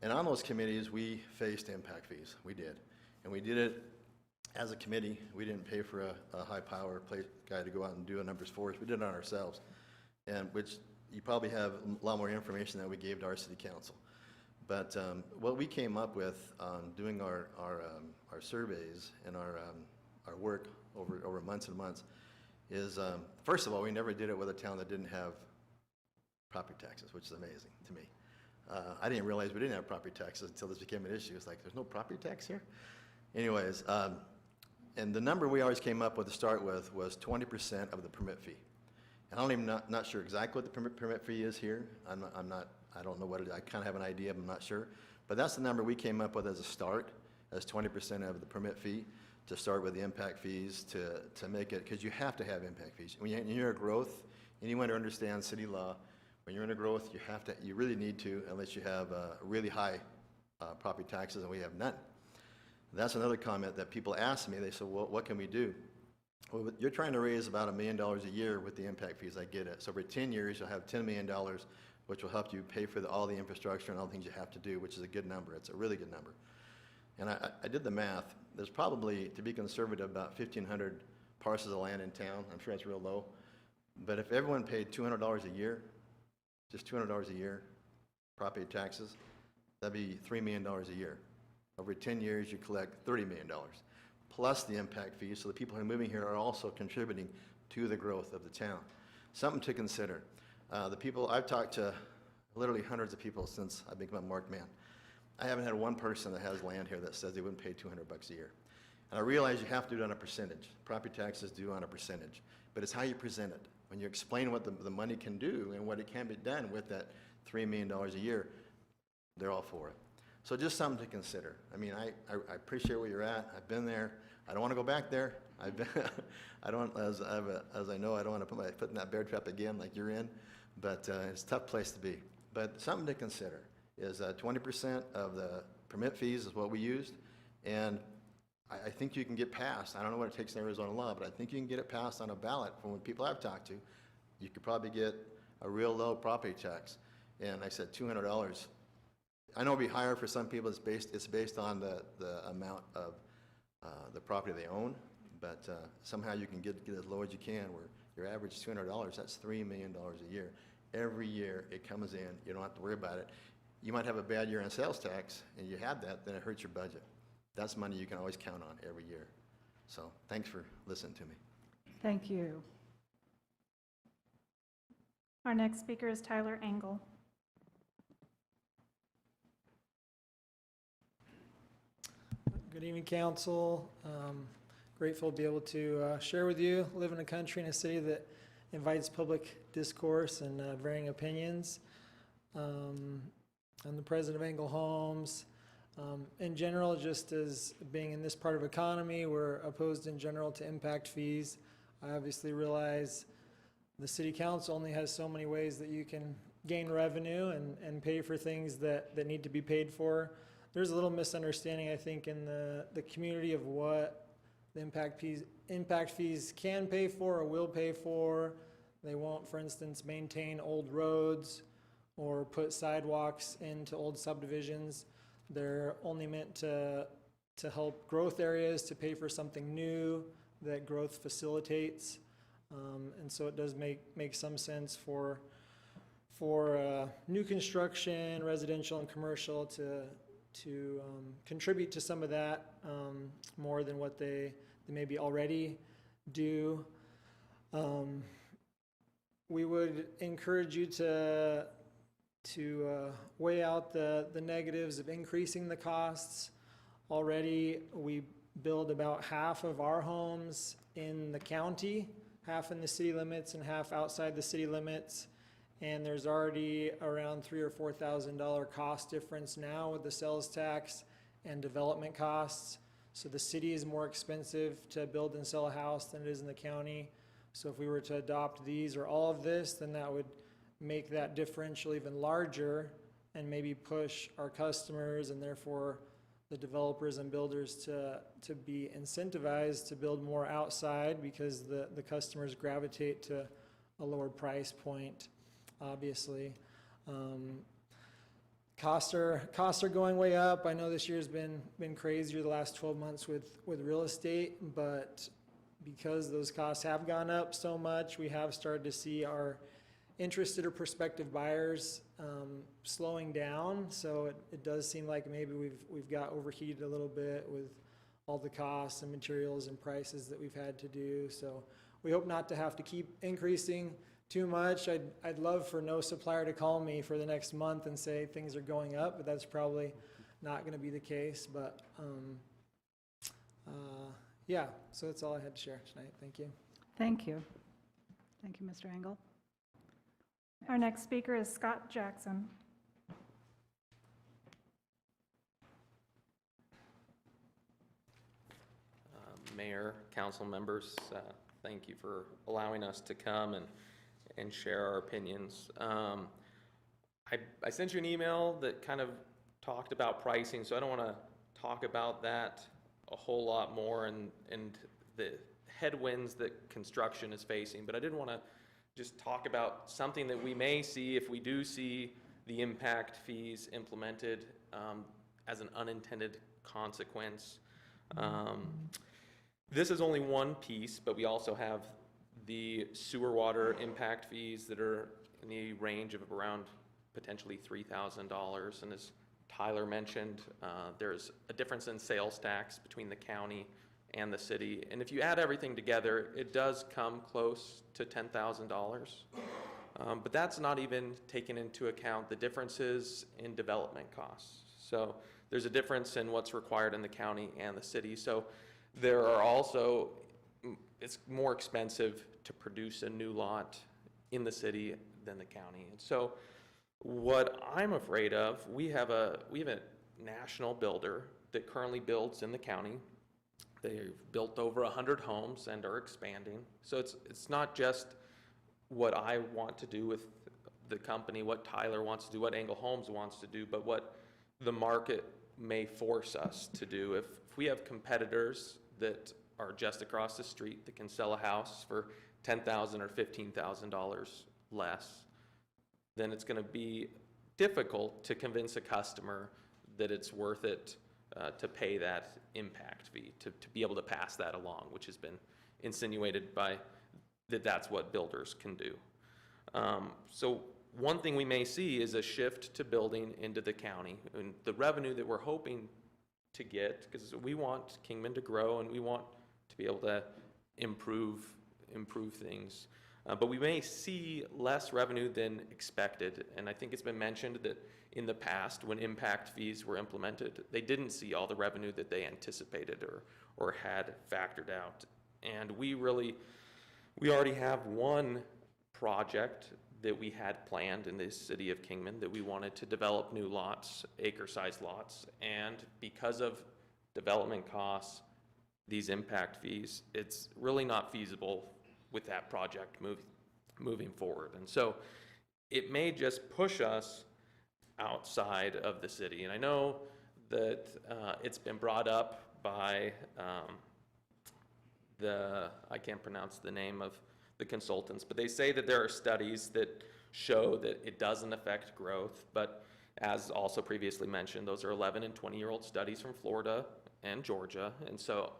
Speaker 15: and on those committees, we faced impact fees. We did, and we did it as a committee. We didn't pay for a high-power guy to go out and do the numbers for us. We did it on ourselves, and which you probably have a lot more information than we gave to our city council. But what we came up with on doing our surveys and our work over months and months is, first of all, we never did it with a town that didn't have property taxes, which is amazing to me. I didn't realize we didn't have property taxes until this became an issue. It's like, there's no property tax here? Anyways, and the number we always came up with to start with was 20% of the permit fee. And I'm not sure exactly what the permit fee is here. I don't know what it is. I kind of have an idea, but I'm not sure. But that's the number we came up with as a start, as 20% of the permit fee, to start with the impact fees, to make it, because you have to have impact fees. When you're a growth, anyone who understands city law, when you're in a growth, you really need to, unless you have really high property taxes, and we have none. That's another comment that people ask me. They say, well, what can we do? Well, you're trying to raise about $1 million a year with the impact fees. I get it. So for 10 years, you'll have $10 million, which will help you pay for all the infrastructure and all the things you have to do, which is a good number. It's a really good number. And I did the math. There's probably, to be conservative, about 1,500 parcels of land in town. I'm sure that's real low. But if everyone paid $200 a year, just $200 a year, property taxes, that'd be $3 million a year. Over 10 years, you collect $30 million, plus the impact fees, so the people who are moving here are also contributing to the growth of the town. Something to consider. The people, I've talked to literally hundreds of people since I've become a marked man. I haven't had one person that has land here that says they wouldn't pay $200 a year. And I realize you have to do it on a percentage. Property taxes due on a percentage, but it's how you present it. When you explain what the money can do and what it can be done with that $3 million a year, they're all for it. So just something to consider. I mean, I appreciate where you're at. I've been there. I don't want to go back there. I've been, as I know, I don't want to put my foot in that bear trap again like you're in, but it's a tough place to be. But something to consider is 20% of the permit fees is what we used, and I think you can get passed. I don't know what it takes in Arizona law, but I think you can get it passed on a ballot from what people I've talked to. You could probably get a real low property tax. And I said $200. I know it'll be higher for some people. It's based on the amount of the property they own, but somehow you can get as low as you can, where your average is $200. That's $3 million a year. Every year it comes in. You don't have to worry about it. You might have a bad year on sales tax, and you have that, then it hurts your budget. That's money you can always count on every year. So thanks for listening to me.
Speaker 1: Thank you.
Speaker 2: Our next speaker is Tyler Engel.
Speaker 16: Good evening, council. Grateful to be able to share with you. Live in a country and a city that invites public discourse and varying opinions. I'm the president of Engel Homes. In general, just as being in this part of economy, we're opposed in general to impact fees. I obviously realize the city council only has so many ways that you can gain revenue and pay for things that need to be paid for. There's a little misunderstanding, I think, in the community of what the impact fees can pay for or will pay for. They won't, for instance, maintain old roads or put sidewalks into old subdivisions. They're only meant to help growth areas, to pay for something new that growth facilitates. And so it does make some sense for new construction, residential and commercial, to contribute to some of that more than what they maybe already do. We would encourage you to weigh out the negatives of increasing the costs. Already, we build about half of our homes in the county, half in the city limits and half outside the city limits. And there's already around $3,000 or $4,000 cost difference now with the sales tax and development costs. So the city is more expensive to build and sell a house than it is in the county. So if we were to adopt these or all of this, then that would make that differential even larger and maybe push our customers and therefore the developers and builders to be incentivized to build more outside, because the customers gravitate to a lower price point, obviously. Costs are going way up. I know this year's been crazier the last 12 months with real estate, but because those costs have gone up so much, we have started to see our interested or prospective buyers slowing down. So it does seem like maybe we've got overheated a little bit with all the costs and materials and prices that we've had to do. So we hope not to have to keep increasing too much. I'd love for no supplier to call me for the next month and say things are going up, but that's probably not going to be the case. But yeah, so that's all I had to share tonight. Thank you.
Speaker 1: Thank you. Thank you, Mr. Engel.
Speaker 2: Our next speaker is Scott Jackson.
Speaker 17: Mayor, council members, thank you for allowing us to come and share our opinions. I sent you an email that kind of talked about pricing, so I don't want to talk about that a whole lot more and the headwinds that construction is facing, but I did want to just talk about something that we may see if we do see the impact fees implemented as an unintended consequence. This is only one piece, but we also have the sewer water impact fees that are in the range of around potentially $3,000. And as Tyler mentioned, there's a difference in sales tax between the county and the city. And if you add everything together, it does come close to $10,000. But that's not even taking into account the differences in development costs. So there's a difference in what's required in the county and the city. So there are also, it's more expensive to produce a new lot in the city than the county. And so what I'm afraid of, we have a national builder that currently builds in the county. They've built over 100 homes and are expanding. So it's not just what I want to do with the company, what Tyler wants to do, what Engel Homes wants to do, but what the market may force us to do. If we have competitors that are just across the street that can sell a house for $10,000 or $15,000 less, then it's going to be difficult to convince a customer that it's worth it to pay that impact fee, to be able to pass that along, which has been insinuated by that's what builders can do. So one thing we may see is a shift to building into the county, and the revenue that we're hoping to get, because we want Kingman to grow and we want to be able to improve things. But we may see less revenue than expected. And I think it's been mentioned that in the past, when impact fees were implemented, they didn't see all the revenue that they anticipated or had factored out. And we already have one project that we had planned in the city of Kingman that we wanted to develop new lots, acre-sized lots. And because of development costs, these impact fees, it's really not feasible with that project moving forward. And so it may just push us outside of the city. And I know that it's been brought up by I can't pronounce the name of the consultants, but they say that there are studies that show that it doesn't affect growth, but as also previously mentioned, those are 11 and 20-year-old studies from Florida and Georgia, and so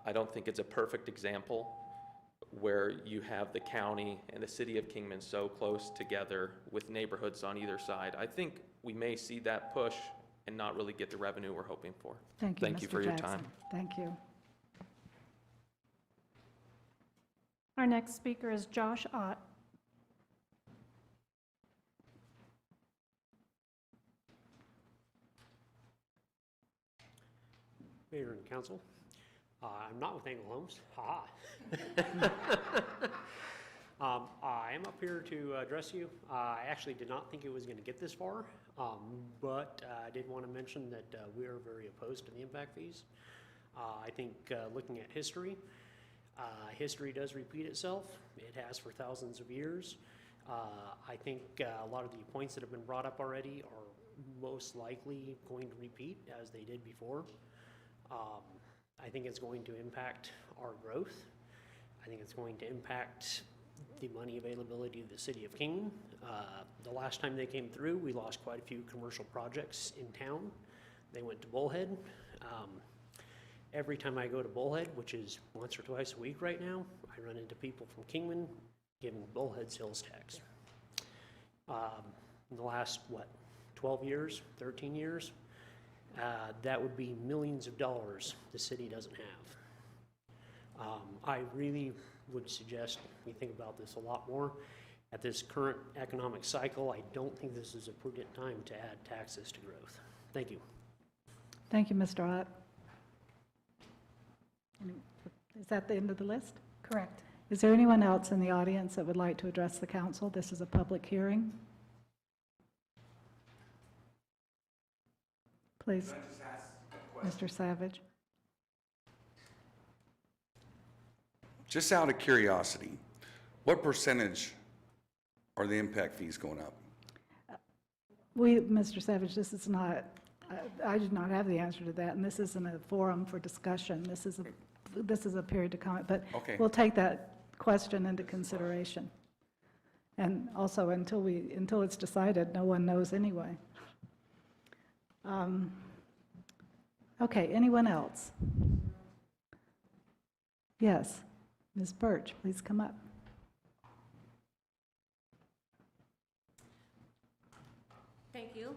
Speaker 17: I don't think it's a perfect example where you have the county and the city of Kingman so close together with neighborhoods on either side. I think we may see that push and not really get the revenue we're hoping for.
Speaker 1: Thank you,
Speaker 17: Thank you
Speaker 1: Mr.
Speaker 17: for your
Speaker 1: Jackson.
Speaker 17: time.
Speaker 1: Thank you.
Speaker 2: Our next speaker is Josh Ott.
Speaker 18: Mayor and council, I'm not with Angle Homes, haha. I am up here to address you. I actually did not think it was going to get this far, but I did want to mention that we are very opposed to the impact fees. I think looking at history, history does repeat itself. It has for thousands of years. I think a lot of the points that have been brought up already are most likely going to repeat as they did before. I think it's going to impact our growth. I think it's going to impact the money availability of the city of Kingman. The last time they came through, we lost quite a few commercial projects in town. They went to Bullhead. Every time I go to Bullhead, which is once or twice a week right now, I run into people from Kingman giving Bullhead sales tax. In the last, 12 years, 13 years, that would be millions of dollars the city doesn't have. I really would suggest we think about this a lot more. At this current economic cycle, I don't think this is a prudent time to add taxes to growth. Thank you.
Speaker 1: Thank you, Mr. Ott. Is that the end of the list?
Speaker 2: Correct.
Speaker 1: Is there anyone else in the audience that would like to address the council? This is a public hearing. Please, Mr. Savage.
Speaker 5: Just out of curiosity, what percentage are the impact fees going up?
Speaker 1: Mr. Savage, this is not, I do not have the answer to that, and this isn't a forum for discussion. This is a period to comment, but
Speaker 5: Okay.
Speaker 1: we'll take that question into consideration. And also, until it's decided, no one knows anyway. Okay, anyone else? Yes, Ms. Birch, please come up.
Speaker 19: Thank you.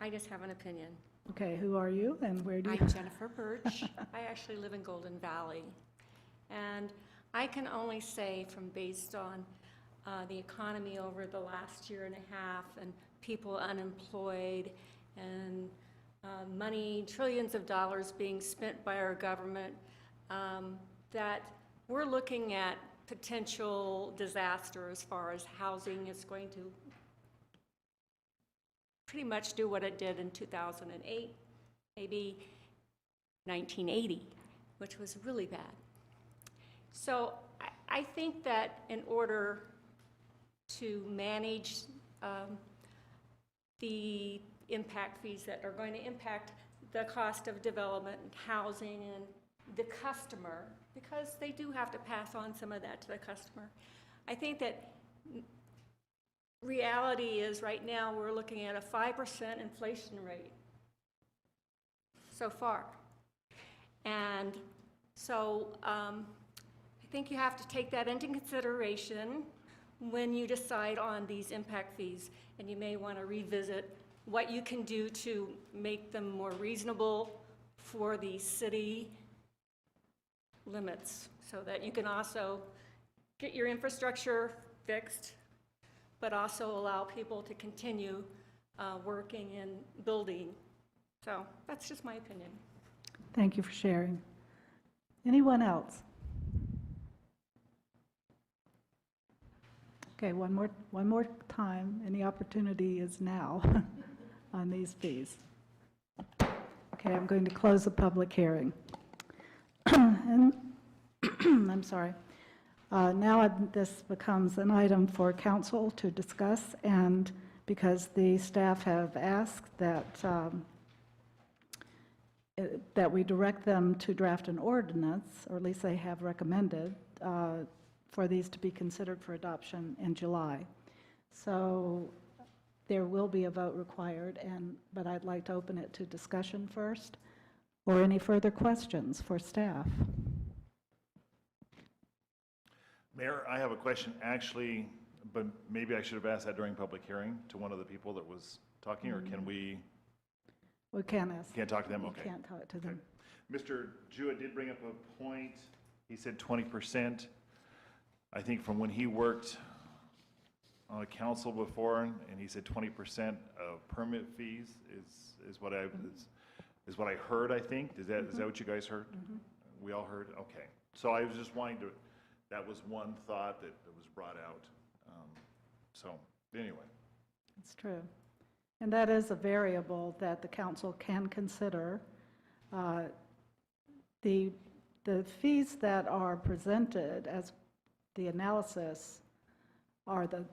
Speaker 19: I just have an opinion.
Speaker 1: Okay, who are you and where do you?
Speaker 19: I'm Jennifer Birch. I actually live in Golden Valley. And I can only say from based on the economy over the last year and a half and people unemployed and money, trillions of dollars being spent by our government, that we're looking at potential disaster as far as housing is going to pretty much do what it did in 2008, maybe 1980, which was really bad. So I think that in order to manage the impact fees that are going to impact the cost of development and housing and the customer, because they do have to pass on some of that to the customer. I think that reality is right now we're looking at a 5% inflation rate so far. And so I think you have to take that into consideration when you decide on these impact fees, and you may want to revisit what you can do to make them more reasonable for the city limits so that you can also get your infrastructure fixed, but also allow people to continue working and building. So that's just my opinion.
Speaker 1: Thank you for sharing. Anyone else? Okay, one more time, and the opportunity is now on these fees. Okay, I'm going to close the public hearing. And I'm sorry. Now this becomes an item for council to discuss, and because the staff have asked that that we direct them to draft an ordinance, or at least they have recommended, for these to be considered for adoption in July. So there will be a vote required, but I'd like to open it to discussion first, or any further questions for staff.
Speaker 20: Mayor, I have a question, actually, but maybe I should have asked that during public hearing to one of the people that was talking, or can we?
Speaker 1: We can't ask.
Speaker 20: Can't talk to them?
Speaker 1: We
Speaker 20: Okay.
Speaker 1: can't talk to them.
Speaker 20: Mr. Jewett did bring up a point. He said 20%. I think from when he worked on a council before, and he said 20% of permit fees is what I heard, I think. Is that what you guys heard? We all heard? Okay. So I was just wanting to, that was one thought that was brought out. So anyway.
Speaker 1: It's true. And that is a variable that the council can consider. The fees that are presented as the analysis are the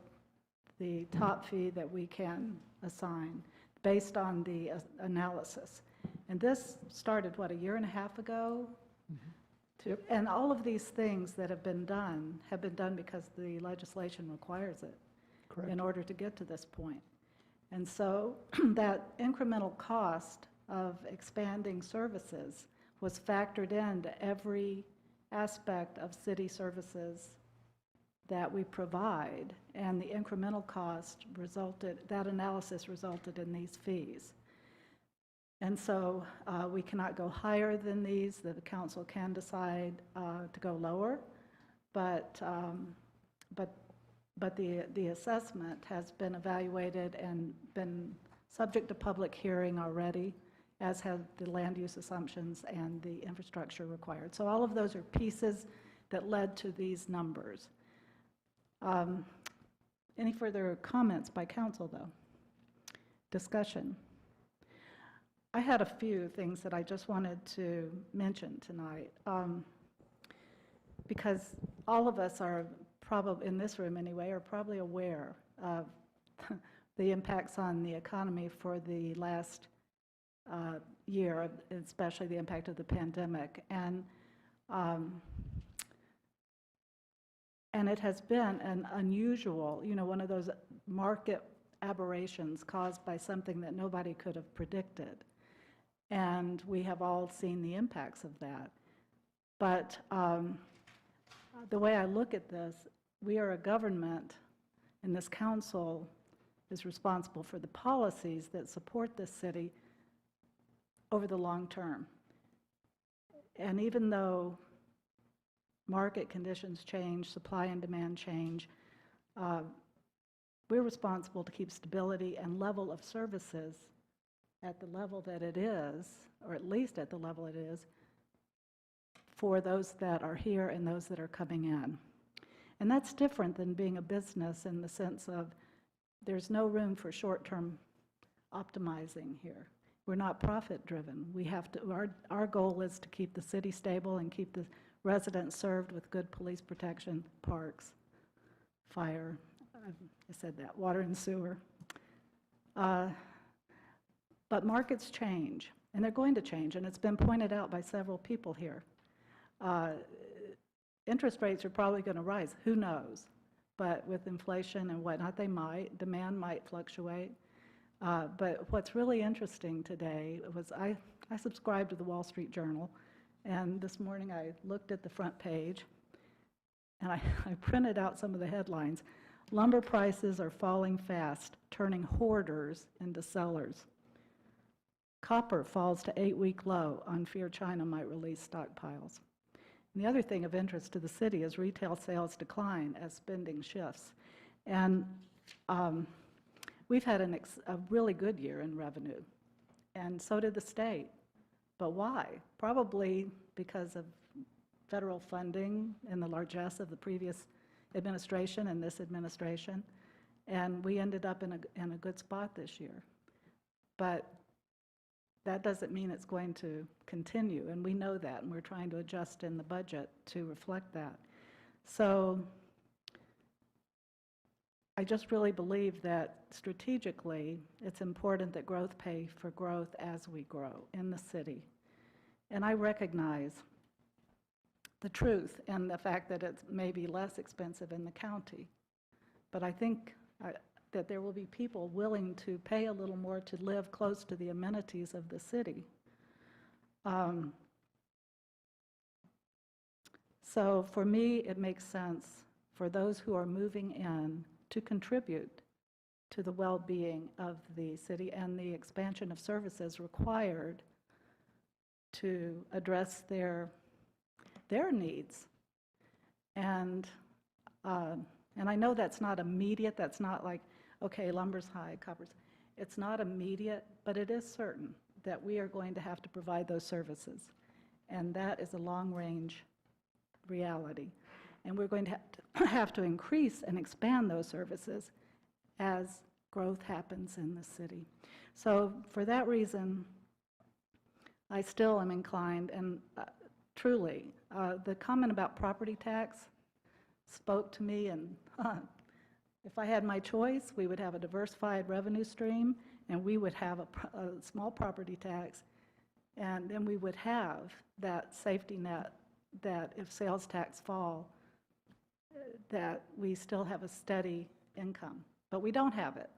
Speaker 1: top fee that we can assign based on the analysis. And this started, what, a year and a half ago? And all of these things that have been done because the legislation requires it.
Speaker 7: Correct.
Speaker 1: In order to get to this point. And so that incremental cost of expanding services was factored into every aspect of city services that we provide, and the incremental cost that analysis resulted in these fees. And so we cannot go higher than these. The council can decide to go lower, but the assessment has been evaluated and been subject to public hearing already, as have the land use assumptions and the infrastructure required. So all of those are pieces that led to these numbers. Any further comments by council, though? Discussion. I had a few things that I just wanted to mention tonight, because all of us are probably, in this room anyway, are probably aware of the impacts on the economy for the last year, especially the impact of the pandemic. And it has been an unusual, one of those market aberrations caused by something that nobody could have predicted. And we have all seen the impacts of that. But the way I look at this, we are a government, and this council is responsible for the policies that support this city over the long term. And even though market conditions change, supply and demand change, we're responsible to keep stability and level of services at the level that it is, or at least at the level it is, for those that are here and those that are coming in. And that's different than being a business in the sense of there's no room for short-term optimizing here. We're not profit-driven. We have to, our goal is to keep the city stable and keep the residents served with good police protection, parks, fire, I said that, water and sewer. But markets change, and they're going to change, and it's been pointed out by several people here. Interest rates are probably going to rise, who knows? But with inflation and whatnot, demand might fluctuate. But what's really interesting today was I subscribe to the Wall Street Journal, and this morning I looked at the front page, and I printed out some of the headlines. Lumber prices are falling fast, turning hoarders into sellers. Copper falls to 8-week low on fear China might release stockpiles. And the other thing of interest to the city is retail sales decline as spending shifts. And we've had a really good year in revenue, and so did the state. But why? Probably because of federal funding and the largesse of the previous administration and this administration. And we ended up in a good spot this year. But that doesn't mean it's going to continue, and we know that, and we're trying to adjust in the budget to reflect that. So I just really believe that strategically it's important that growth pay for growth as we grow in the city. And I recognize the truth and the fact that it's maybe less expensive in the county. But I think that there will be people willing to pay a little more to live close to the amenities of the city. So for me, it makes sense for those who are moving in to contribute to the well-being of the city and the expansion of services required to address their needs. And I know that's not immediate, that's not like, okay, lumber's high, copper's, it's not immediate, but it is certain that we are going to have to provide those services. And that is a long-range reality. And we're going to have to increase and expand those services as growth happens in the city. So for that reason, I still am inclined, and truly, the comment about property tax spoke to me, and if I had my choice, we would have a diversified revenue stream, and we would have a small property tax, and then we would have that safety net that if sales tax fall, that we still have a steady income. But we don't have it.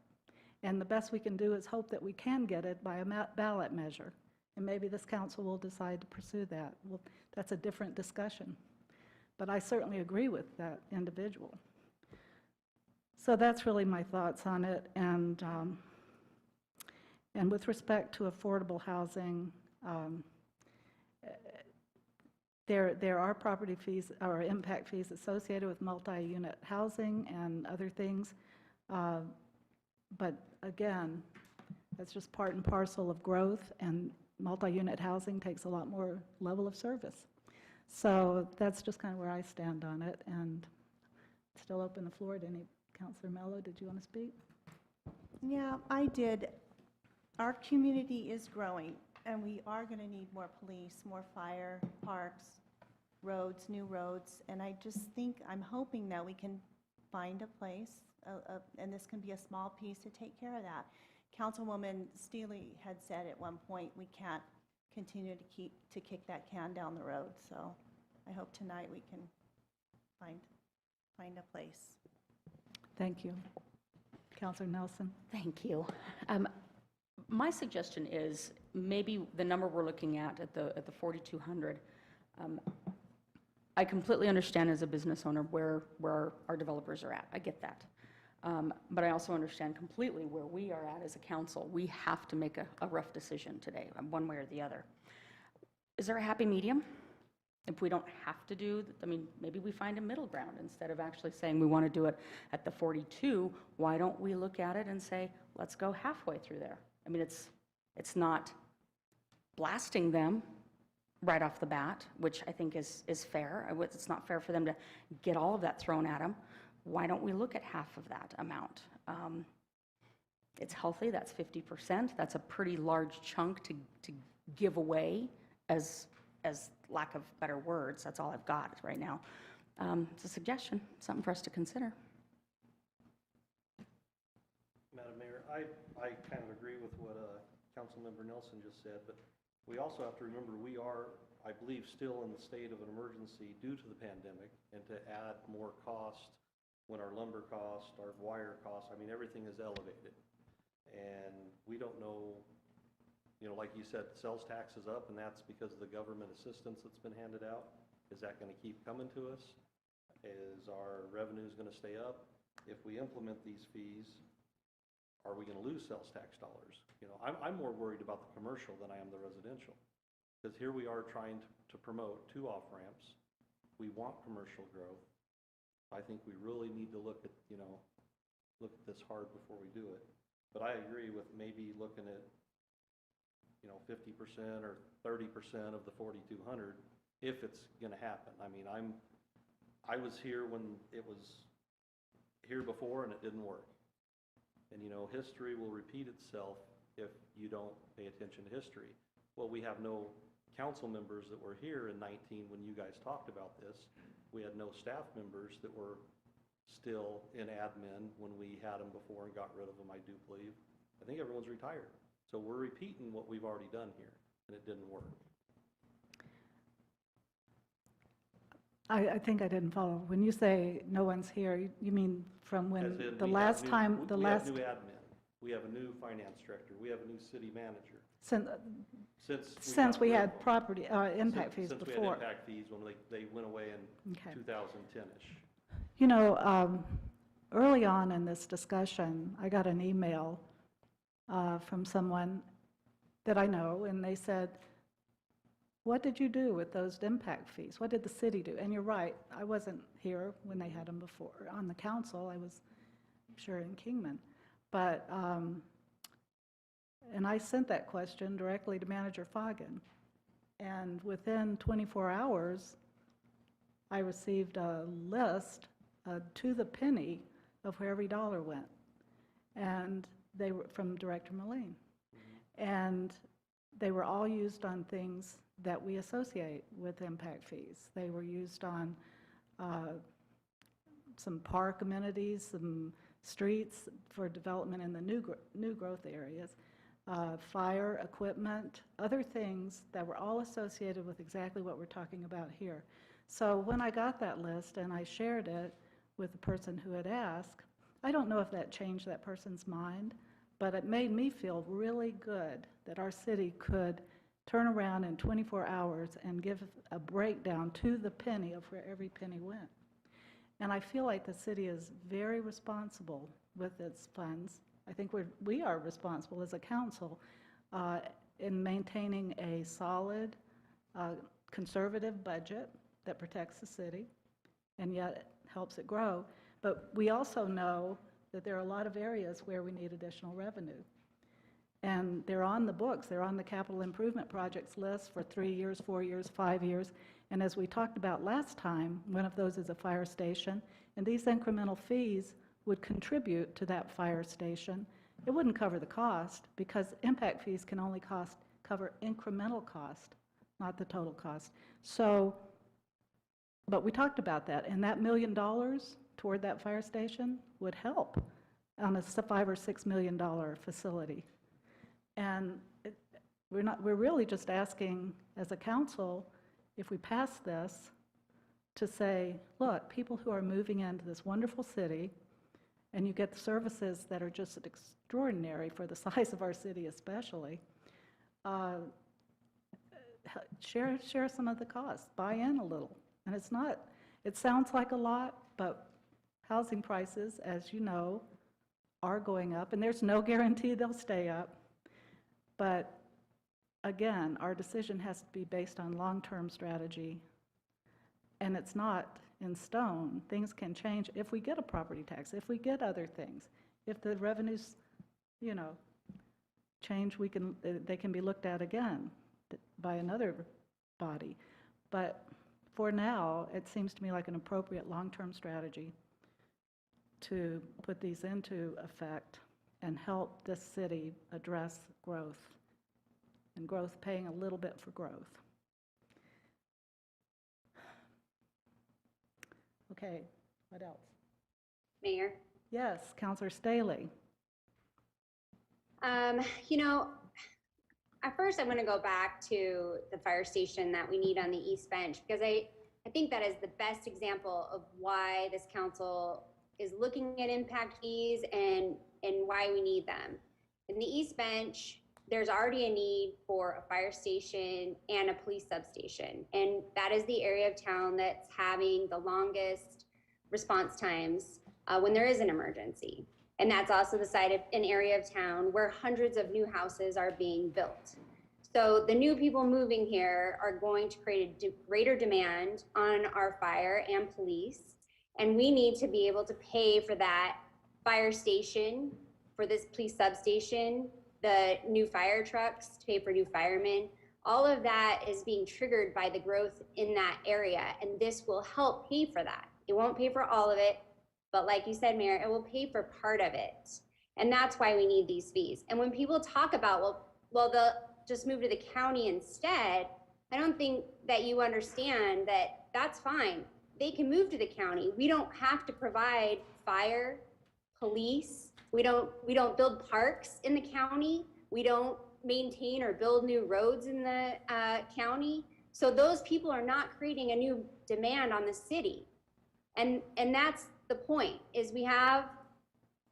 Speaker 1: And the best we can do is hope that we can get it by a ballot measure. And maybe this council will decide to pursue that. Well, that's a different discussion. But I certainly agree with that individual. So that's really my thoughts on it. And with respect to affordable housing, there are property fees or impact fees associated with multi-unit housing and other things. But again, that's just part and parcel of growth, and multi-unit housing takes a lot more level of service. So that's just kind of where I stand on it, and still open the floor to any. Councilor Mello, did you want to speak?
Speaker 21: Yeah, I did. Our community is growing, and we are going to need more police, more fire, parks, roads, new roads, and I just think, I'm hoping that we can find a place, and this can be a small piece to take care of that. Councilwoman Steele had said at one point, we can't continue to kick that can down the road, so I hope tonight we can find a place.
Speaker 1: Thank you. Councilor Nelson.
Speaker 9: Thank you. My suggestion is maybe the number we're looking at the 4,200. I completely understand as a business owner where our developers are at. I get that. But I also understand completely where we are at as a council. We have to make a rough decision today, one way or the other. Is there a happy medium? If we don't have to do, I mean, maybe we find a middle ground instead of actually saying we want to do it at the 42. Why don't we look at it and say, let's go halfway through there? I mean, it's not blasting them right off the bat, which I think is fair. It's not fair for them to get all of that thrown at them. Why don't we look at half of that amount? It's healthy, that's 50%. That's a pretty large chunk to give away as lack of better words. That's all I've got right now. It's a suggestion, something for us to consider.
Speaker 4: Madam Mayor, I kind of agree with what Councilmember Nelson just said, but we also have to remember we are, I believe, still in the state of an emergency due to the pandemic, and to add more cost when our lumber cost, our wire cost, I mean, everything is elevated. And we don't know, you know, like you said, sales tax is up, and that's because of the government assistance that's been handed out. Is that going to keep coming to us? Is our revenues going to stay up? If we implement these fees, are we going to lose sales tax dollars? You know, I'm more worried about the commercial than I am the residential. Because here we are trying to promote 2 off-ramps. We want commercial growth. I think we really need to look at this hard before we do it. But I agree with maybe looking at, 50% or 30% of the 4,200 if it's going to happen. I mean, I was here when it was here before and it didn't work. And history will repeat itself if you don't pay attention to history. Well, we have no council members that were here in 19 when you guys talked about this. We had no staff members that were still in admin when we had them before and got rid of them, I do believe. I think everyone's retired. So we're repeating what we've already done here, and it didn't work.
Speaker 1: I think I didn't follow. When you say no one's here, you mean from
Speaker 4: As
Speaker 1: when
Speaker 4: in,
Speaker 1: the
Speaker 4: we have
Speaker 1: last
Speaker 4: new-
Speaker 1: time,
Speaker 4: we-
Speaker 1: the
Speaker 4: we
Speaker 1: last,
Speaker 4: have new admin, we have a new finance director, we have a new city manager.
Speaker 1: since,
Speaker 4: Since
Speaker 1: since we
Speaker 4: got rid
Speaker 1: had
Speaker 4: of them.
Speaker 1: property, impact fees
Speaker 4: Since we
Speaker 1: before.
Speaker 4: had impact fees when they went away in
Speaker 1: Okay.
Speaker 4: 2010-ish.
Speaker 1: You know, early on in this discussion, I got an email from someone that I know, and they said, what did you do with those impact fees? What did the city do? And you're right, I wasn't here when they had them before on the council. I was sure in Kingman. But, and I sent that question directly to Manager Foggin. And within 24 hours, I received a list to the penny of where every dollar went. And they were from Director Moline. And they were all used on things that we associate with impact fees. They were used on some park amenities, some streets for development in the new growth areas, fire equipment, other things that were all associated with exactly what we're talking about here. So when I got that list and I shared it with the person who had asked, I don't know if that changed that person's mind, but it made me feel really good that our city could turn around in 24 hours and give a breakdown to the penny of where every penny went. And I feel like the city is very responsible with its funds. I think we are responsible as a council in maintaining a solid, conservative budget that protects the city and yet helps it grow. But we also know that there are a lot of areas where we need additional revenue. And they're on the books, they're on the capital improvement projects list for 3 years, 4 years, 5 years. And as we talked about last time, one of those is a fire station. And these incremental fees would contribute to that fire station. It wouldn't cover the cost because impact fees can only cover incremental cost, not the total cost. So, but we talked about that, and that $1 million toward that fire station would help on a $5 or $6 million facility. And we're really just asking as a council, if we pass this, to say, look, people who are moving into this wonderful city, and you get the services that are just extraordinary for the size of our city especially, share some of the costs, buy in a little. And it's not, it sounds like a lot, but housing prices, as you know, are going up, and there's no guarantee they'll stay up. But again, our decision has to be based on long-term strategy, and it's not in stone. Things can change if we get a property tax, if we get other things. If the revenues, you know, change, they can be looked at again by another body. But for now, it seems to me like an appropriate long-term strategy to put these into effect and help this city address growth, and growth paying a little bit for growth. Okay, what else?
Speaker 3: Mayor?
Speaker 1: Yes, Councilor Staley.
Speaker 3: You know, at first I'm going to go back to the fire station that we need on the East Bench, because I think that is the best example of why this council is looking at impact fees and why we need them. In the East Bench, there's already a need for a fire station and a police substation. And that is the area of town that's having the longest response times when there is an emergency. And that's also the side of an area of town where hundreds of new houses are being built. So the new people moving here are going to create a greater demand on our fire and police. And we need to be able to pay for that fire station, for this police substation, the new fire trucks, to pay for new firemen. All of that is being triggered by the growth in that area, and this will help pay for that. It won't pay for all of it, but like you said, Mayor, it will pay for part of it. And that's why we need these fees. And when people talk about, well, they'll just move to the county instead, I don't think that you understand that that's fine. They can move to the county. We don't have to provide fire, police. We don't build parks in the county. We don't maintain or build new roads in the county. So those people are not creating a new demand on the city. And that's the point, is we have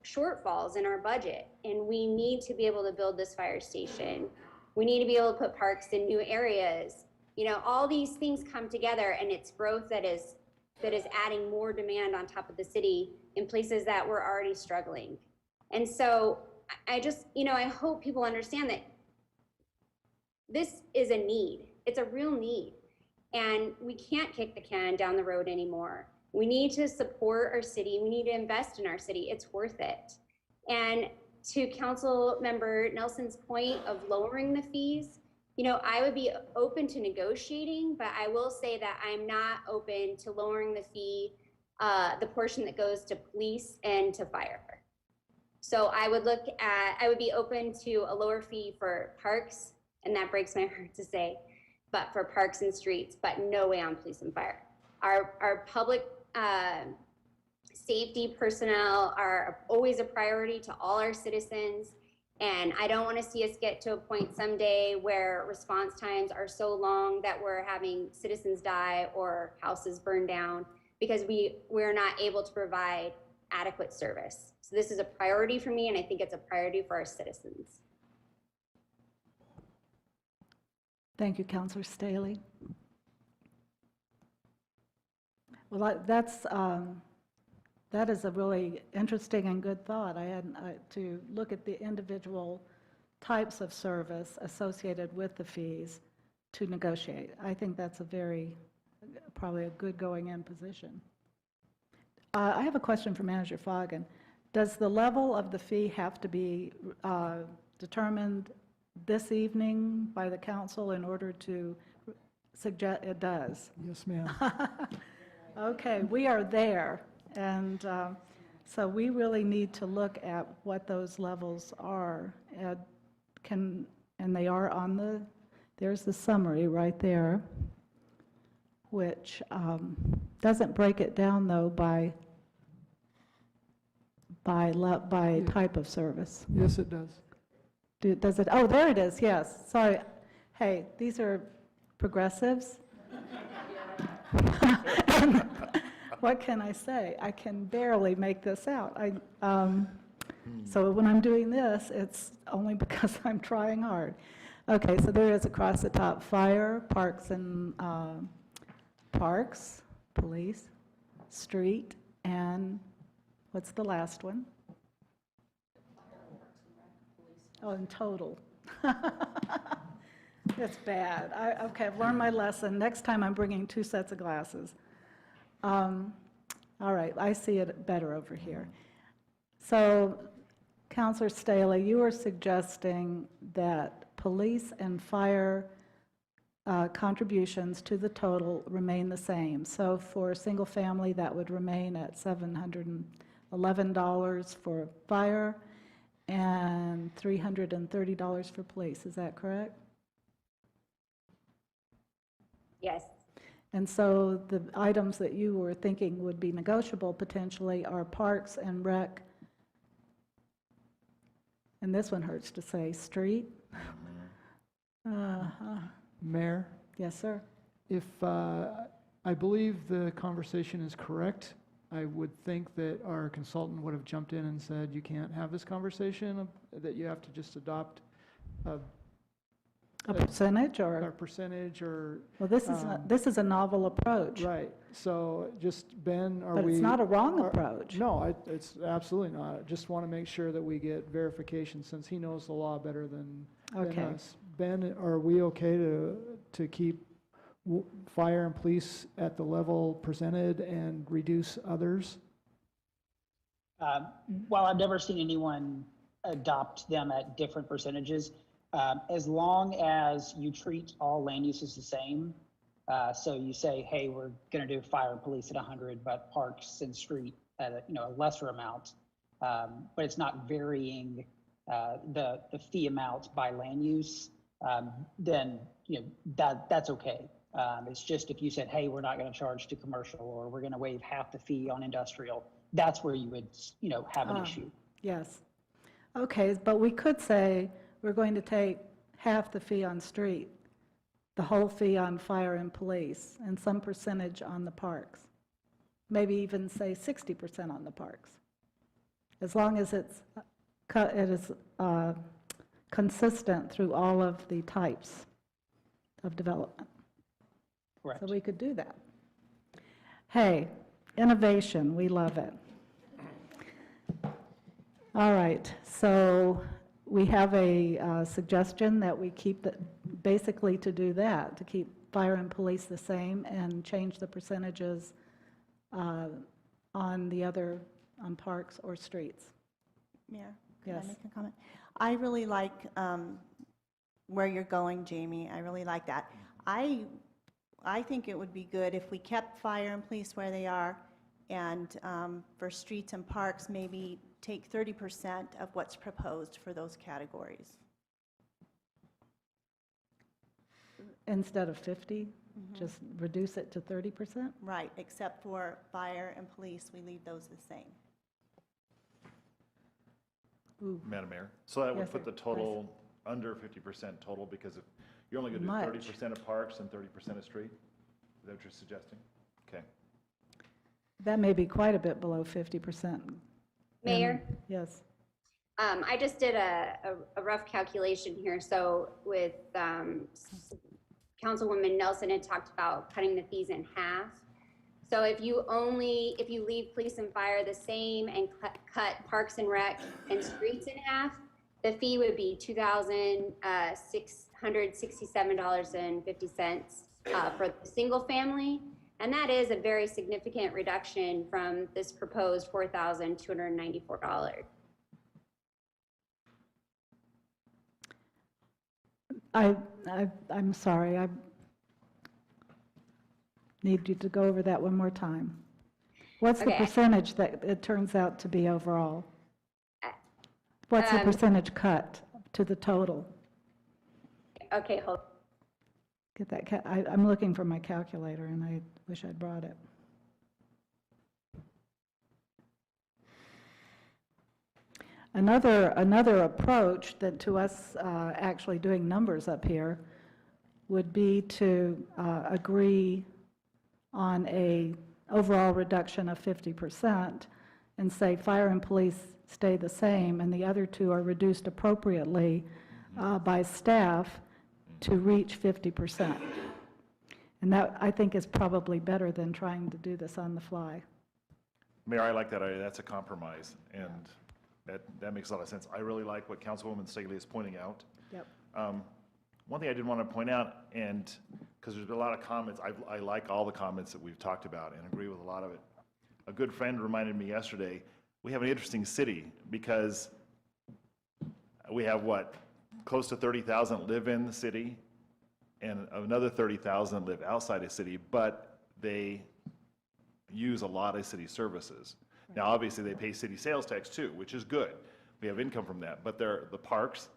Speaker 3: shortfalls in our budget, and we need to be able to build this fire station. We need to be able to put parks in new areas. You know, all these things come together, and it's growth that is adding more demand on top of the city in places that were already struggling. And so I just, you know, I hope people understand that this is a need. It's a real need. And we can't kick the can down the road anymore. We need to support our city. We need to invest in our city. It's worth it. And to Council Member Nelson's point of lowering the fees, you know, I would be open to negotiating, but I will say that I'm not open to lowering the fee, the portion that goes to police and to fire. So I would be open to a lower fee for parks, and that breaks my heart to say, but for parks and streets, but no way on police and fire. Our public safety personnel are always a priority to all our citizens. And I don't want to see us get to a point someday where response times are so long that we're having citizens die or houses burn down because we're not able to provide adequate service. So this is a priority for me, and I think it's a priority for our citizens.
Speaker 1: Thank you, Councilor Staley. Well, that is a really interesting and good thought. I hadn't to look at the individual types of service associated with the fees to negotiate. I think that's probably a good going-in position. I have a question for Manager Foggin. Does the level of the fee have to be determined this evening by the council in order to suggest? It does.
Speaker 7: Yes, ma'am.
Speaker 1: Okay, we are there. And so we really need to look at what those levels are. And they are there's the summary right there, which doesn't break it down though by type of service.
Speaker 7: Yes, it does.
Speaker 1: Does it? Oh, there it is, yes. Sorry. Hey, these are progressives. What can I say? I can barely make this out. So when I'm doing this, it's only because I'm trying hard. Okay, so there is across the top fire, parks and police, street, and what's the last one? Oh, in total. It's bad. Okay, I've learned my lesson. Next time I'm bringing 2 sets of glasses. All right, I see it better over here. So, Councilor Staley, you are suggesting that police and fire contributions to the total remain the same. So for a single family, that would remain at $711 for fire and $330 for police. Is that correct?
Speaker 3: Yes.
Speaker 1: And so the items that you were thinking would be negotiable potentially are parks and rec. And this one hurts to say, street.
Speaker 7: Mayor?
Speaker 1: Yes, sir.
Speaker 7: If I believe the conversation is correct, I would think that our consultant would have jumped in and said, you can't have this conversation, that you have to just adopt
Speaker 1: a percentage or?
Speaker 7: A percentage or.
Speaker 1: Well, this is a novel approach.
Speaker 7: Right. So just, Ben,
Speaker 1: But it's not a wrong approach.
Speaker 7: No, it's absolutely not. I just want to make sure that we get verification since he knows the law better than us. Ben, are we okay to keep fire and police at the level presented and reduce others?
Speaker 12: Well, I've never seen anyone adopt them at different percentages. As long as you treat all land uses the same, so you say, hey, we're going to do fire and police at 100, but parks and street at a lesser amount, but it's not varying the fee amount by land use, then that's okay. It's just if you said, hey, we're not going to charge to commercial, or we're going to waive half the fee on industrial, that's where you would have an issue.
Speaker 1: Yes. Okay, but we could say we're going to take half the fee on street the whole fee on fire and police, and some percentage on the parks. Maybe even say 60% on the parks. As long as it is consistent through all of the types of development.
Speaker 12: Correct.
Speaker 1: So we could do that. Hey, innovation, we love it. All right, so we have a suggestion that we keep basically to do that, to keep fire and police the same and change the percentages on the other, on parks or streets.
Speaker 21: Mayor, can
Speaker 1: Yes.
Speaker 21: I make a comment? I really like where you're going, Jamie. I really like that. I think it would be good if we kept fire and police where they are, and for streets and parks, maybe take 30% of what's proposed for those categories.
Speaker 1: Instead of 50, just reduce it to 30%?
Speaker 21: Right, except for fire and police, we leave those the same.
Speaker 1: Ooh.
Speaker 20: Madam Mayor, so that would
Speaker 1: Yes,
Speaker 20: put
Speaker 1: sir.
Speaker 20: the total under 50% total, because if you're only gonna
Speaker 1: Much.
Speaker 20: do 30% of parks and 30% of street? Is that what you're suggesting? Okay.
Speaker 1: That may be quite a bit below 50%.
Speaker 3: Mayor?
Speaker 1: Yes.
Speaker 3: I just did a rough calculation here. So with Councilwoman Nelson had talked about cutting the fees in half. So if you leave police and fire the same and cut parks and rec and streets in half, the fee would be $2,667.50 for the single family. And that is a very significant reduction from this proposed $4,294.
Speaker 1: I'm sorry, I need you to go over that one more time. What's the
Speaker 3: Okay.
Speaker 1: percentage that it turns out to be overall? What's the percentage cut to the total?
Speaker 3: Okay, hold.
Speaker 1: Get that, I'm looking for my calculator and I wish I'd brought it. Another approach that to us actually doing numbers up here would be to agree on a overall reduction of 50% and say fire and police stay the same and the other two are reduced appropriately by staff to reach 50%. And that, I think, is probably better than trying to do this on the fly.
Speaker 20: Mayor, I like that idea. That's a compromise, and that makes a lot of sense. I really like what Councilwoman Staley is pointing out.
Speaker 1: Yep.
Speaker 20: One thing I did want to point out, and because there's been a lot of comments, I like all the comments that we've talked about and agree with a lot of it. A good friend reminded me yesterday, we have an interesting city because we have close to 30,000 live in the city and another 30,000 live outside the city, but they use a lot of city services. Now, obviously, they pay city sales tax too, which is good. We have income from that, but the parks,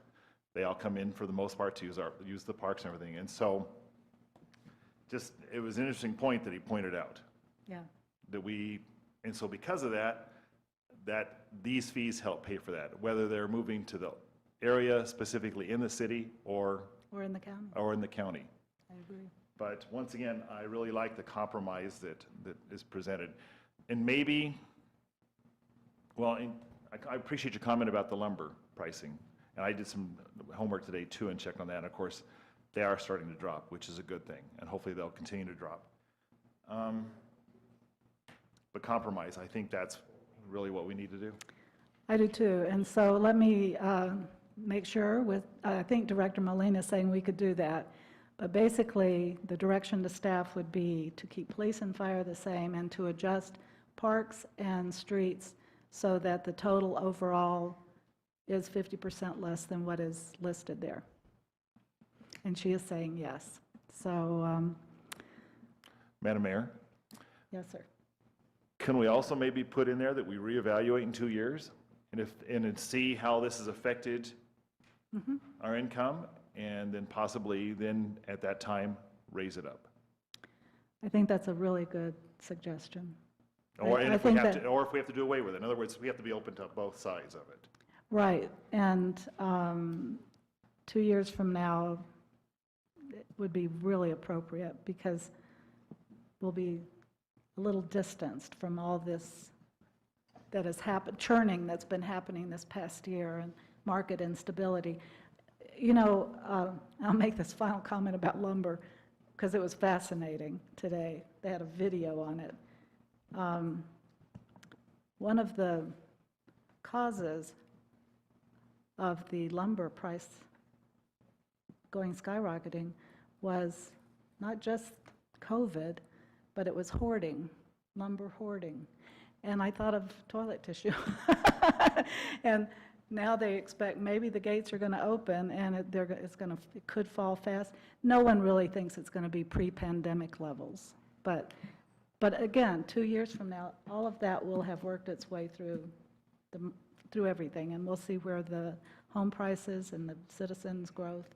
Speaker 20: they all come in for the most part to use the parks and everything. And so it was an interesting point that he pointed out.
Speaker 1: Yeah.
Speaker 20: And so because of that these fees help pay for that, whether they're moving to the area specifically in the city or
Speaker 1: in the county.
Speaker 20: Or in the county.
Speaker 1: I agree.
Speaker 20: But once again, I really like the compromise that is presented. And maybe, I appreciate your comment about the lumber pricing. And I did some homework today too and checked on that. And of course, they are starting to drop, which is a good thing. And hopefully they'll continue to drop. But compromise, I think that's really what we need to do.
Speaker 1: I do too. And so let me make sure I think Director Molina is saying we could do that. But basically, the direction to staff would be to keep police and fire the same and to adjust parks and streets so that the total overall is 50% less than what is listed there. And she is saying yes. So,
Speaker 20: Madam Mayor?
Speaker 1: yes, sir.
Speaker 20: Can we also maybe put in there that we reevaluate in 2 years and see how this has affected our income, and then possibly at that time raise it up?
Speaker 1: I think that's a really good suggestion.
Speaker 20: Or
Speaker 1: I
Speaker 20: if we
Speaker 1: think
Speaker 20: have
Speaker 1: that-
Speaker 20: to, or if we have to do away with it. In other words, we have to be open to both sides of it.
Speaker 1: Right, and 2 years from now, would be really appropriate, because we'll be a little distanced from all this that has happened, churning that's been happening this past year, and market instability. You know, I'll make this final comment about lumber, because it was fascinating today. They had a video on it. One of the causes of the lumber price going skyrocketing was not just COVID, but it was hoarding, lumber hoarding. And I thought of toilet tissue. And now they expect maybe the gates are going to open and it could fall fast. No one really thinks it's going to be pre-pandemic levels. But again, 2 years from now, all of that will have worked its way through everything, and we'll see where the home prices and the citizens' growth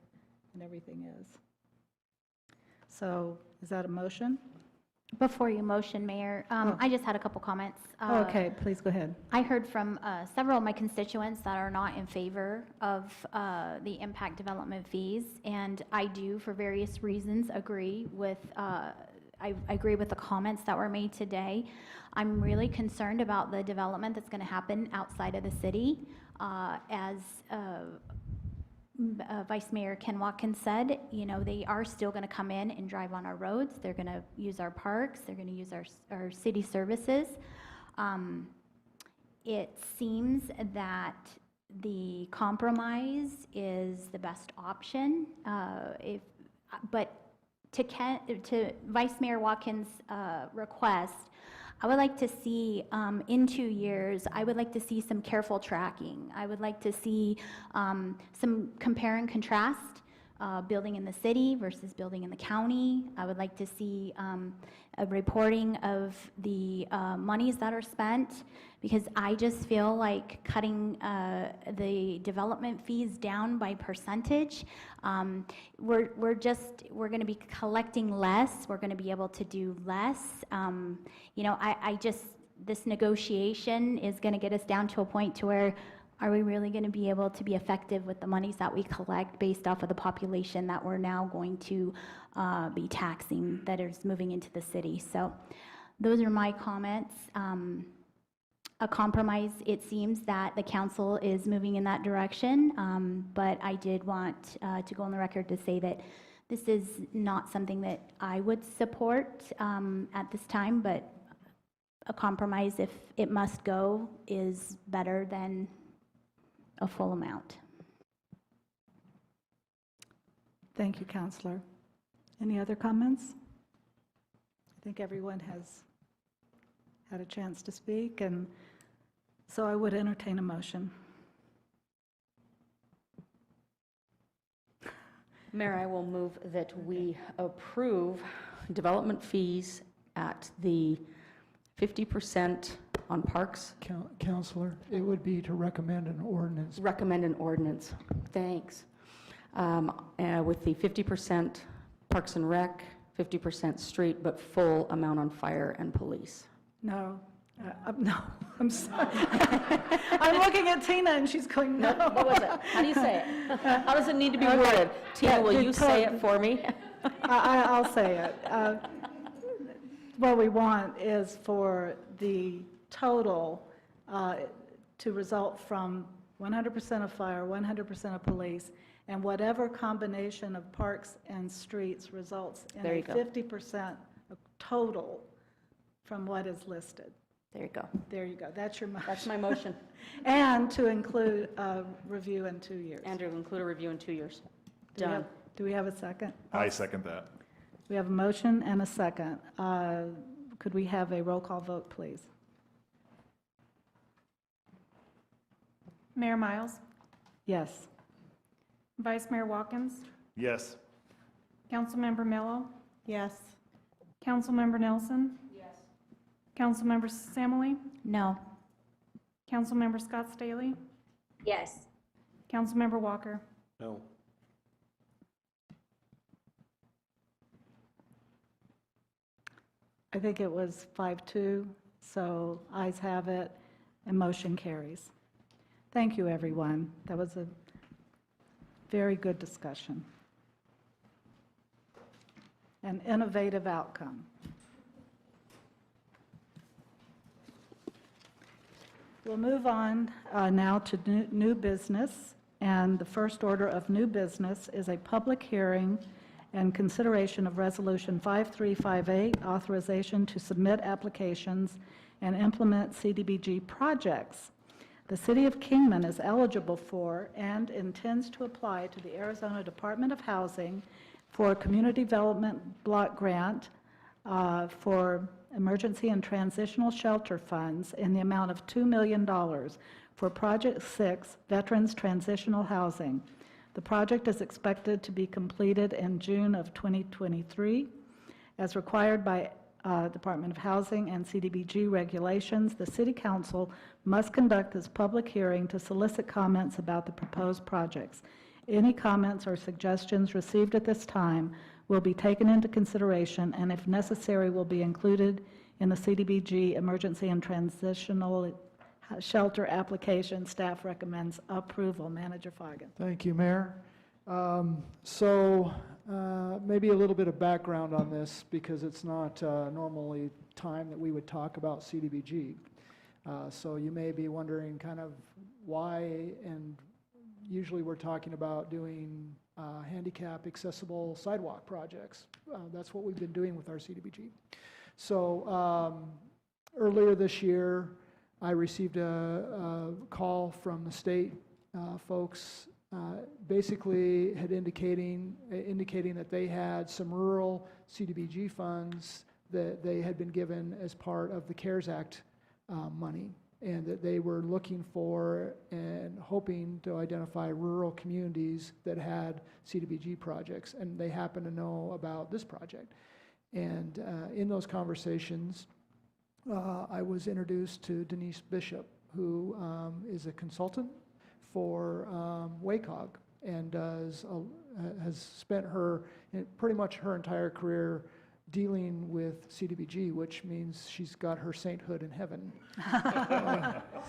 Speaker 1: and everything is. So, is that a motion?
Speaker 10: Before you motion, Mayor, I just had a couple comments.
Speaker 1: Okay, please go ahead.
Speaker 10: I heard from several of my constituents that are not in favor of the impact development fees, and I do, for various reasons, agree with I agree with the comments that were made today. I'm really concerned about the development that's going to happen outside of the city. As Vice Mayor Ken Watkins said, you know, they are still going to come in and drive on our roads. They're going to use our parks. They're going to use our city services. It seems that the compromise is the best option. But to Vice Mayor Watkins' request, I would like to see, in 2 years, I would like to see some careful tracking. I would like to see some compare and contrast, building in the city versus building in the county. I would like to see a reporting of the monies that are spent, because I just feel like cutting the development fees down by percentage, we're going to be collecting less. We're going to be able to do less. You know, this negotiation is going to get us down to a point to where, are we really going to be able to be effective with the monies that we collect based off of the population that we're now going to be taxing that is moving into the city? So those are my comments. A compromise, it seems that the council is moving in that direction, but I did want to go on the record to say that this is not something that I would support at this time, but a compromise, if it must go, is better than a full amount.
Speaker 1: Thank you, Counselor. Any other comments? I think everyone has had a chance to speak, and so I would entertain a motion.
Speaker 9: Mayor, I will move that we approve development fees at the 50% on parks.
Speaker 7: Counselor, it would be to recommend an ordinance.
Speaker 9: Recommend an ordinance. Thanks. With the 50% parks and rec, 50% street, but full amount on fire and police.
Speaker 1: No. No, I'm sorry. I'm looking at Tina and she's going, no.
Speaker 9: What was it? How do you say it? How does it need to be worded? Tina, will you say it for me?
Speaker 1: I'll say it. What we want is for the total to result from 100% of fire, 100% of police, and whatever combination of parks and streets results in a 50% total from what is listed.
Speaker 9: There you go.
Speaker 1: There you go. That's your motion.
Speaker 9: That's my motion.
Speaker 1: And to include a review in 2 years.
Speaker 9: And to include a review in 2 years.
Speaker 1: Done. Do we have a second?
Speaker 20: I second that.
Speaker 1: We have a motion and a second. Could we have a roll call vote, please?
Speaker 2: Mayor Miles,
Speaker 1: Yes.
Speaker 2: Vice Mayor Watkins,
Speaker 20: Yes.
Speaker 2: Councilmember Mello,
Speaker 21: Yes.
Speaker 2: Councilmember Nelson. Yes. Councilmember Samily,
Speaker 10: No.
Speaker 2: Councilmember Scott Staley,
Speaker 3: Yes.
Speaker 2: Councilmember Walker.
Speaker 4: No.
Speaker 1: I think it was 5-2, so ayes have it, and motion carries. Thank you, everyone. That was a very good discussion. an innovative outcome. We'll move on now to new business, and the first order of new business is a public hearing and consideration of Resolution 5358, authorization to submit applications and implement CDBG projects. The City of Kingman is eligible for and intends to apply to the Arizona Department of Housing for a Community Development Block Grant for Emergency and Transitional Shelter Funds in the amount of $2 million for Project 6, Veterans Transitional Housing. The project is expected to be completed in June of 2023. As required by Department of Housing and CDBG regulations, the City Council must conduct this public hearing to solicit comments about the proposed projects. Any comments or suggestions received at this time will be taken into consideration and, if necessary, will be included in the CDBG Emergency and Transitional Shelter application. Staff recommends approval. Manager Fagan.
Speaker 7: Thank you, Mayor. Maybe a little bit of background on this, because it's not normally time that we would talk about CDBG. So you may be wondering kind of why, and usually we're talking about doing handicap accessible sidewalk projects. That's what we've been doing with our CDBG. So earlier this year, I received a call from the state folks, basically had indicating that they had some rural CDBG funds that they had been given as part of the CARES Act money, and that they were looking for and hoping to identify rural communities that had CDBG projects, and they happen to know about this project. And in those conversations, I was introduced to Denise Bishop, who is a consultant for WACOG, and has spent pretty much her entire career dealing with CDBG, which means she's got her sainthood in heaven.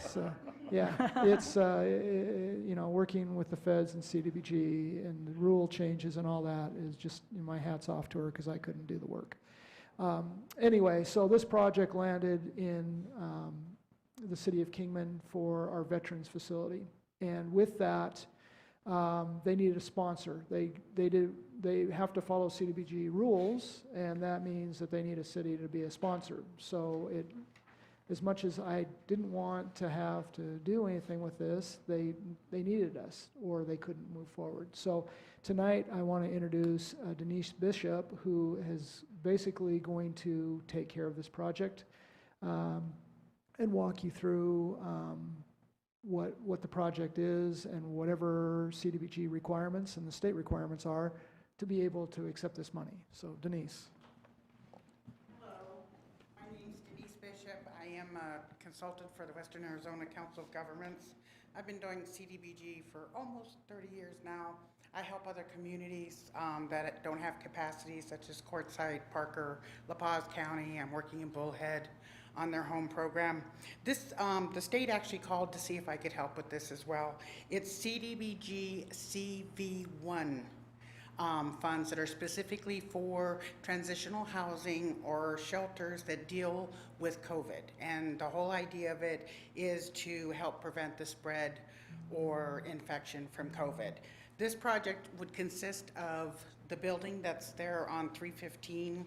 Speaker 7: So, yeah, it's, working with the feds and CDBG and the rule changes and all that is just, my hat's off to her, because I couldn't do the work. Anyway, so this project landed in the City of Kingman for our veterans facility. And with that, they needed a sponsor. They have to follow CDBG rules, and that means that they need a city to be a sponsor. So as much as I didn't want to have to do anything with this, they needed us, or they couldn't move forward. So tonight I want to introduce Denise Bishop, who is basically going to take care of this project and walk you through what the project is and whatever CDBG requirements and the state requirements are to be able to accept this money. So Denise.
Speaker 8: Hello, my name is Denise Bishop. I am a consultant for the Western Arizona Council of Governments. I've been doing CDBG for almost 30 years now. I help other communities that don't have capacity, such as Quartzsite, Parker, La Paz County. I'm working in Bullhead on their home program. This, the state actually called to see if I could help with this as well. It's CDBG CV1 funds that are specifically for transitional housing or shelters that deal with COVID. And the whole idea of it is to help prevent the spread or infection from COVID. This project would consist of the building that's there on 315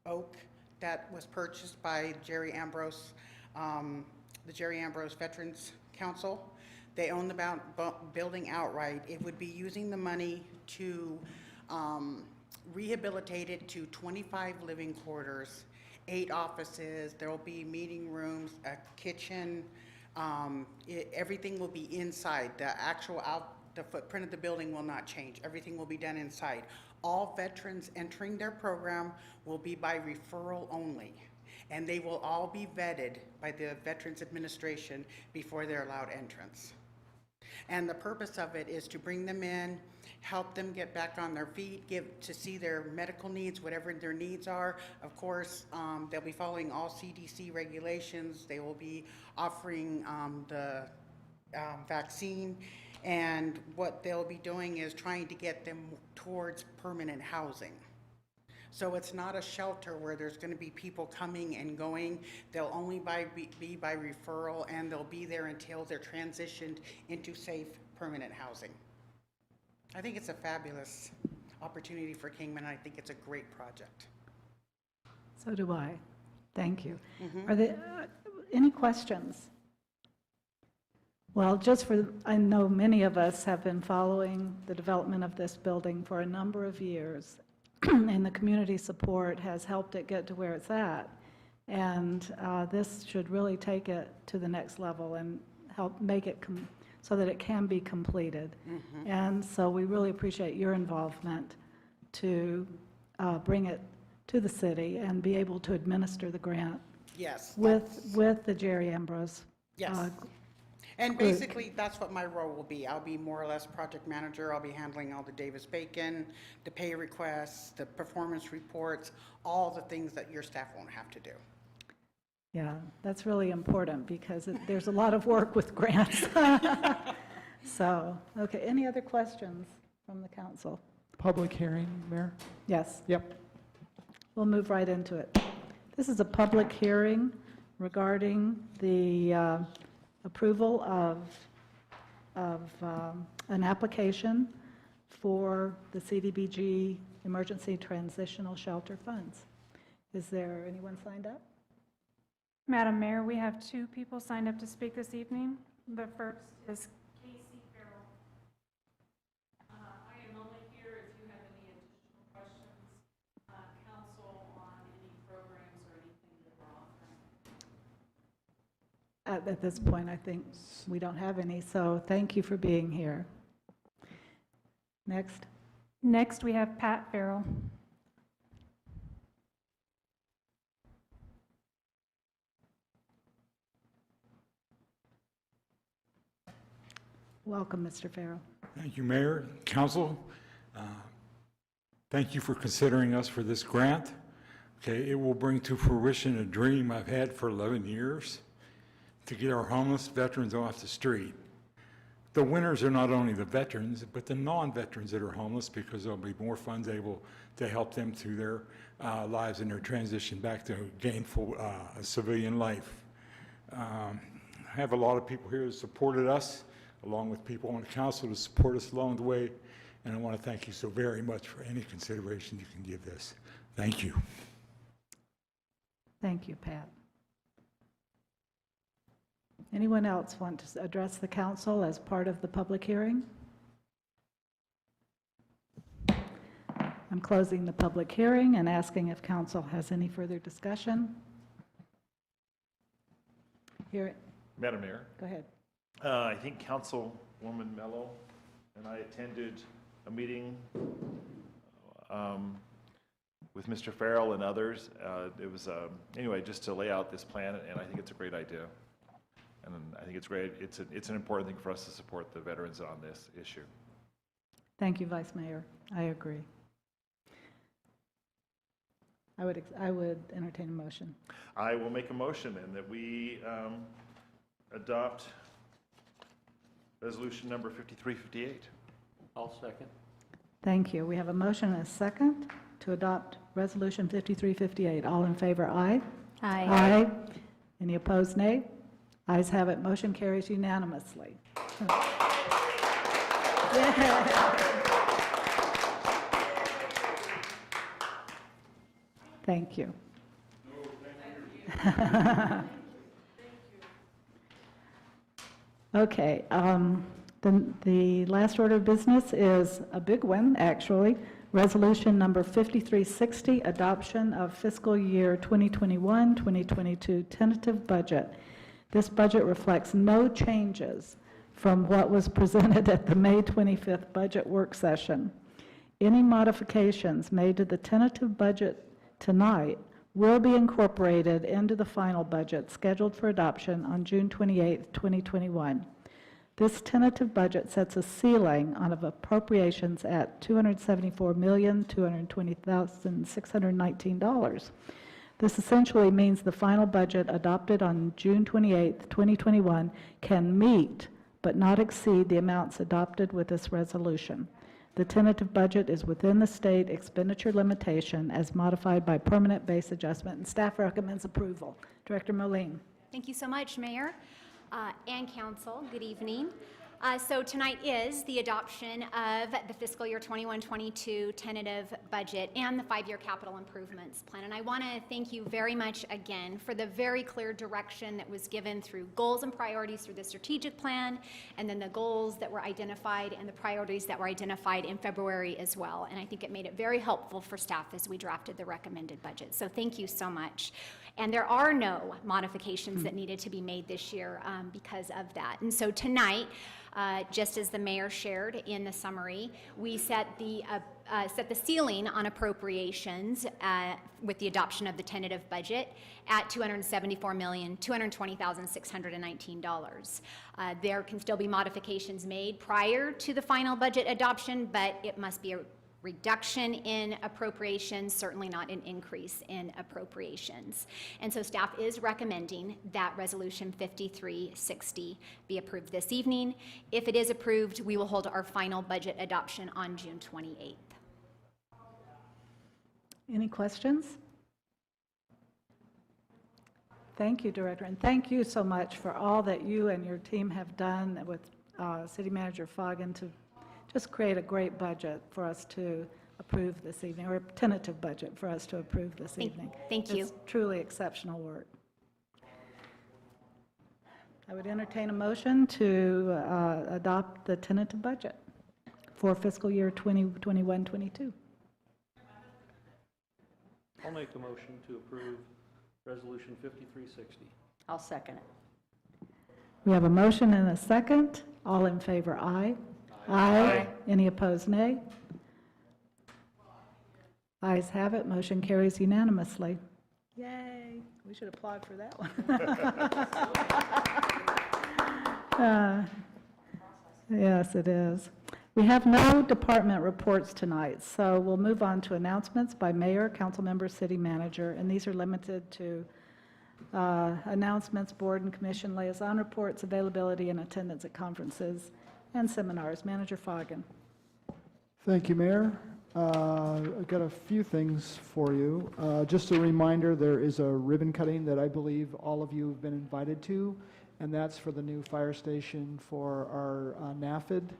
Speaker 8: Oak that was purchased by Jerry Ambrose, the Jerry Ambrose Veterans Council. They own the building outright. It would be using the money to rehabilitate it to 25 living quarters, 8 offices. There will be meeting rooms, a kitchen. Everything will be inside. The footprint of the building will not change. Everything will be done inside. All veterans entering their program will be by referral only, and they will all be vetted by the Veterans Administration before they're allowed entrance. And the purpose of it is to bring them in, help them get back on their feet, to see their medical needs, whatever their needs are. Of course, they'll be following all CDC regulations. They will be offering the vaccine. And what they'll be doing is trying to get them towards permanent housing. So it's not a shelter where there's going to be people coming and going. They'll only be by referral, and they'll be there until they're transitioned into safe, permanent housing. I think it's a fabulous opportunity for Kingman. I think it's a great project.
Speaker 1: So do I. Thank you. Are there any questions? Well, I know many of us have been following the development of this building for a number of years, and the community support has helped it get to where it's at. And this should really take it to the next level and help make it so that it can be completed. And so we really appreciate your involvement to bring it to the city and be able to administer the grant.
Speaker 8: Yes.
Speaker 1: With the Jerry Ambrose.
Speaker 8: Yes. And basically, that's what my role will be. I'll be more or less project manager. I'll be handling all the Davis-Bacon, the pay requests, the performance reports, all the things that your staff won't have to do.
Speaker 1: Yeah, that's really important because there's a lot of work with grants. So, okay, any other questions from the council?
Speaker 7: Public hearing, Mayor?
Speaker 1: Yes.
Speaker 7: Yep.
Speaker 1: We'll move right into it. This is a public hearing regarding the approval of an application for the CDBG Emergency Transitional Shelter Funds. Is there anyone signed up?
Speaker 2: Madam Mayor, we have 2 people signed up to speak this evening. The first is Casey Farrell. I am only here if you have any additional questions, council, on any programs or anything that we're offering.
Speaker 1: At this point, I think we don't have any, so thank you for being here. Next.
Speaker 2: Next, we have Pat Farrell.
Speaker 1: Welcome, Mr. Farrell.
Speaker 6: Thank you, Mayor, Council. Thank you for considering us for this grant. Okay, it will bring to fruition a dream I've had for 11 years to get our homeless veterans off the street. The winners are not only the veterans, but the non-veterans that are homeless, because there'll be more funds able to help them through their lives and their transition back to gainful civilian life. I have a lot of people here that supported us, along with people on the council to support us along the way, and I want to thank you so very much for any consideration you can give this. Thank you.
Speaker 1: Thank you, Pat. Anyone else want to address the council as part of the public hearing? I'm closing the public hearing and asking if council has any further discussion. Here.
Speaker 20: Madam Mayor.
Speaker 1: Go ahead.
Speaker 20: I think Councilwoman Mello and I attended a meeting with Mr. Farrell and others. It was, anyway, just to lay out this plan, and I think it's a great idea. And I think it's great. It's an important thing for us to support the veterans on this issue.
Speaker 1: Thank you, Vice Mayor. I agree. I would entertain a motion.
Speaker 20: I will make a motion then that we adopt resolution number 5358.
Speaker 18: I'll second.
Speaker 1: Thank you. We have a motion and a second to adopt Resolution 5358. All in favor, aye.
Speaker 10: Aye.
Speaker 1: Aye. Any opposed, nay? Ayes have it. Motion carries unanimously. Thank you. Okay, the last order of business is a big one, actually. Resolution number 5360, adoption of fiscal year 2021-2022 tentative budget. This budget reflects no changes from what was presented at the May 25th budget work session. Any modifications made to the tentative budget tonight will be incorporated into the final budget scheduled for adoption on June 28, 2021. This tentative budget sets a ceiling on appropriations at $274,220,619. This essentially means the final budget adopted on June 28, 2021 can meet but not exceed the amounts adopted with this resolution. The tentative budget is within the state expenditure limitation as modified by permanent base adjustment, and staff recommends approval. Director Moline.
Speaker 11: Thank you so much, Mayor and Council. Good evening. So tonight is the adoption of the fiscal year 21-22 tentative budget and the 5-year capital improvements plan. And I want to thank you very much again for the very clear direction that was given through goals and priorities through the strategic plan, and then the goals that were identified and the priorities that were identified in February as well. And I think it made it very helpful for staff as we drafted the recommended budget. So thank you so much. And there are no modifications that needed to be made this year because of that. And so tonight, just as the mayor shared in the summary, we set the ceiling on appropriations with the adoption of the tentative budget at $274,220,619. There can still be modifications made prior to the final budget adoption, but it must be a reduction in appropriations, certainly not an increase in appropriations. And so staff is recommending that Resolution 5360 be approved this evening. If it is approved, we will hold our final budget adoption on June 28th.
Speaker 1: Any questions? Thank you, Director, and thank you so much for all that you and your team have done with City Manager Foggin to just create a great budget for us to approve this evening, or a tentative budget for us to approve this evening.
Speaker 11: Thank you.
Speaker 1: It's truly exceptional work. I would entertain a motion to adopt the tentative budget for fiscal year 2021-22.
Speaker 4: I'll make a motion to approve Resolution 5360.
Speaker 9: I'll second it.
Speaker 1: We have a motion and a second. All in favor, aye. Aye. Any opposed, nay? Ayes have it. Motion carries unanimously. Yay. We should applaud for that one. Yes, it is. We have no department reports tonight, so we'll move on to announcements by mayor, council member, city manager, and these are limited to announcements, board and commission liaison reports, availability and attendance at conferences and seminars. Manager Foggin.
Speaker 7: Thank you, Mayor. I've got a few things for you. Just a reminder, there is a ribbon cutting that I believe all of you have been invited to, and that's for the new fire station for our NAFID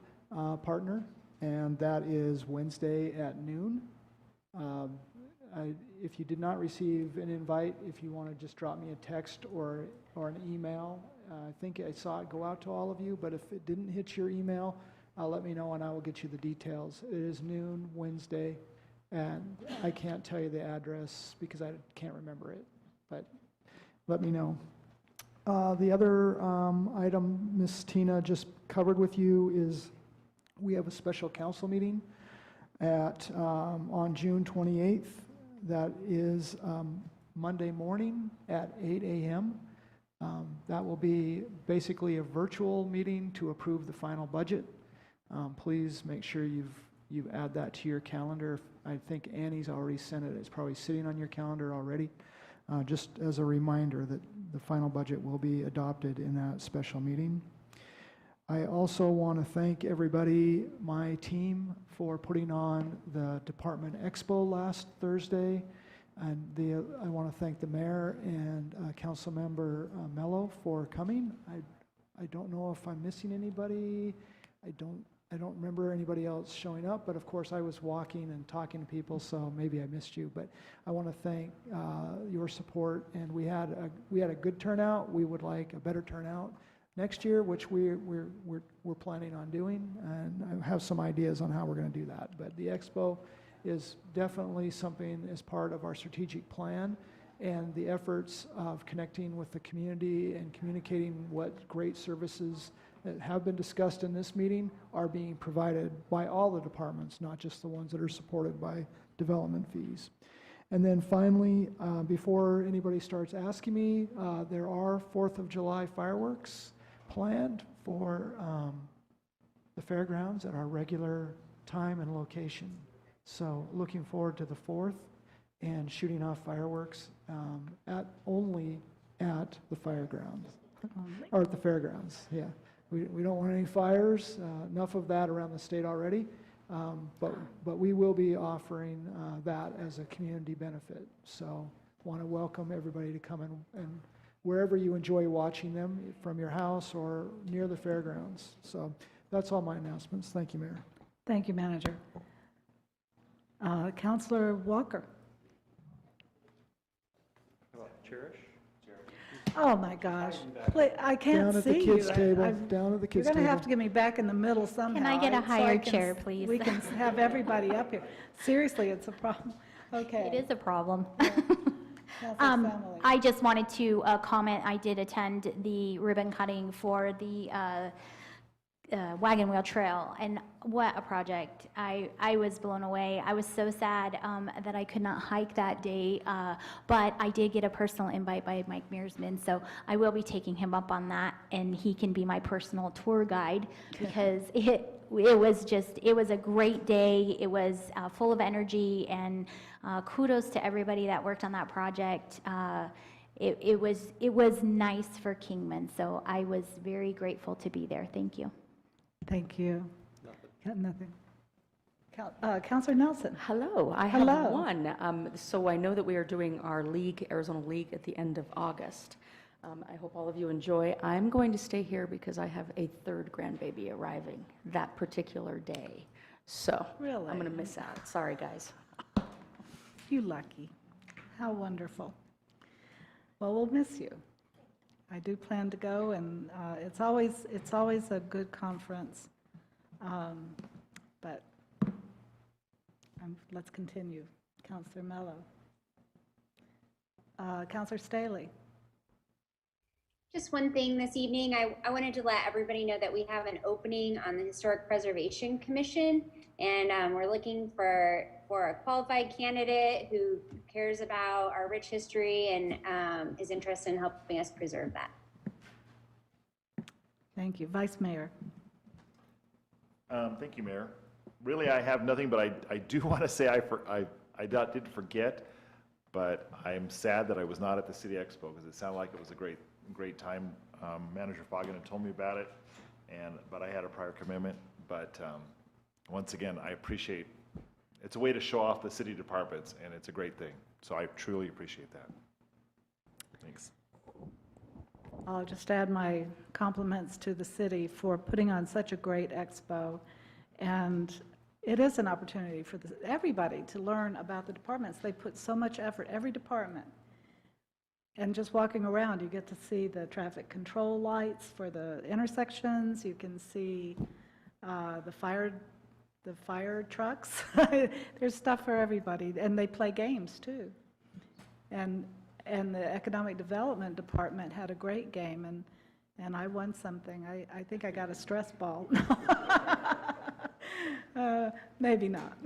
Speaker 7: partner, and that is Wednesday at noon. If you did not receive an invite, if you want to just drop me a text or an email, I think I saw it go out to all of you, but if it didn't hit your email, let me know and I will get you the details. It is noon Wednesday, and I can't tell you the address because I can't remember it, but let me know. The other item Ms. Tina just covered with you is we have a special council meeting on June 28th. That is Monday morning at 8 a.m. That will be basically a virtual meeting to approve the final budget. Please make sure you add that to your calendar. I think Annie's already sent it. It's probably sitting on your calendar already. Just as a reminder that the final budget will be adopted in that special meeting. I also want to thank everybody, my team, for putting on the Department Expo last Thursday. And I want to thank the mayor and council member Mello for coming. I don't know if I'm missing anybody. I don't remember anybody else showing up, but of course I was walking and talking to people, so maybe I missed you. But I want to thank your support, and we had a good turnout. We would like a better turnout next year, which we're planning on doing, and I have some ideas on how we're going to do that. But the expo is definitely something as part of our strategic plan, and the efforts of connecting with the community and communicating what great services that have been discussed in this meeting are being provided by all the departments, not just the ones that are supported by development fees. And then finally, before anybody starts asking me, there are 4th of July fireworks planned for the fairgrounds at our regular time and location. So looking forward to the 4th and shooting off fireworks only at the fairgrounds. Or at the fairgrounds, yeah. We don't want any fires, enough of that around the state already. But we will be offering that as a community benefit. So want to welcome everybody to come and wherever you enjoy watching them, from your house or near the fairgrounds. So that's all my announcements. Thank you, Mayor.
Speaker 1: Thank you, Manager. Councilor Walker.
Speaker 4: Cherish?
Speaker 1: Oh, my gosh. I can't
Speaker 7: Down at
Speaker 1: see
Speaker 7: the
Speaker 1: you.
Speaker 7: kids' table, down at the kids'
Speaker 1: You're going to have
Speaker 7: table.
Speaker 1: to get me back in the middle somehow.
Speaker 10: Can I get a
Speaker 1: so
Speaker 10: higher
Speaker 1: can
Speaker 10: chair, please?
Speaker 1: We can have everybody up here. Seriously, it's a problem. Okay.
Speaker 10: It is a problem.
Speaker 1: Councilor Family.
Speaker 10: I just wanted to comment, I did attend the ribbon cutting for the Wagon Wheel Trail, and what a project. I was blown away. I was so sad that I could not hike that day, but I did get a personal invite by Mike Mearsman, so I will be taking him up on that, and he can be my personal tour guide, because it was a great day. It was full of energy, and kudos to everybody that worked on that project. It was nice for Kingman, so I was very grateful to be there. Thank you.
Speaker 1: Thank you. Nothing. Councilor Nelson.
Speaker 9: Hello, I have
Speaker 1: Hello.
Speaker 9: one. So I know that we are doing our league, Arizona League, at the end of August. I hope all of you enjoy. I'm going to stay here because I have a third grandbaby arriving that particular day. So
Speaker 1: Really?
Speaker 9: I'm going to miss out. Sorry, guys.
Speaker 1: You lucky. How wonderful. Well, we'll miss you. I do plan to go, and it's always a good conference. But let's continue. Councilor Mello. Councilor Staley.
Speaker 3: Just one thing this evening, I wanted to let everybody know that we have an opening on the Historic Preservation Commission, and we're looking for a qualified candidate who cares about our rich history and is interested in helping us preserve that.
Speaker 1: Thank you. Vice Mayor.
Speaker 20: Thank you, Mayor. Really, I have nothing, but I do want to say I did forget, but I'm sad that I was not at the City Expo because it sounded like it was a great time. Manager Foggen had told me about it, but I had a prior commitment. But once again, I appreciate, it's a way to show off the city departments, and it's a great thing. So I truly appreciate that. Thanks.
Speaker 1: I'll just add my compliments to the city for putting on such a great expo. And it is an opportunity for everybody to learn about the departments. They put so much effort, every department. And just walking around, you get to see the traffic control lights for the intersections. You can see the fire trucks. There's stuff for everybody. And they play games, too. And the Economic Development Department had a great game, and I won something. I think I got a stress ball. Maybe not.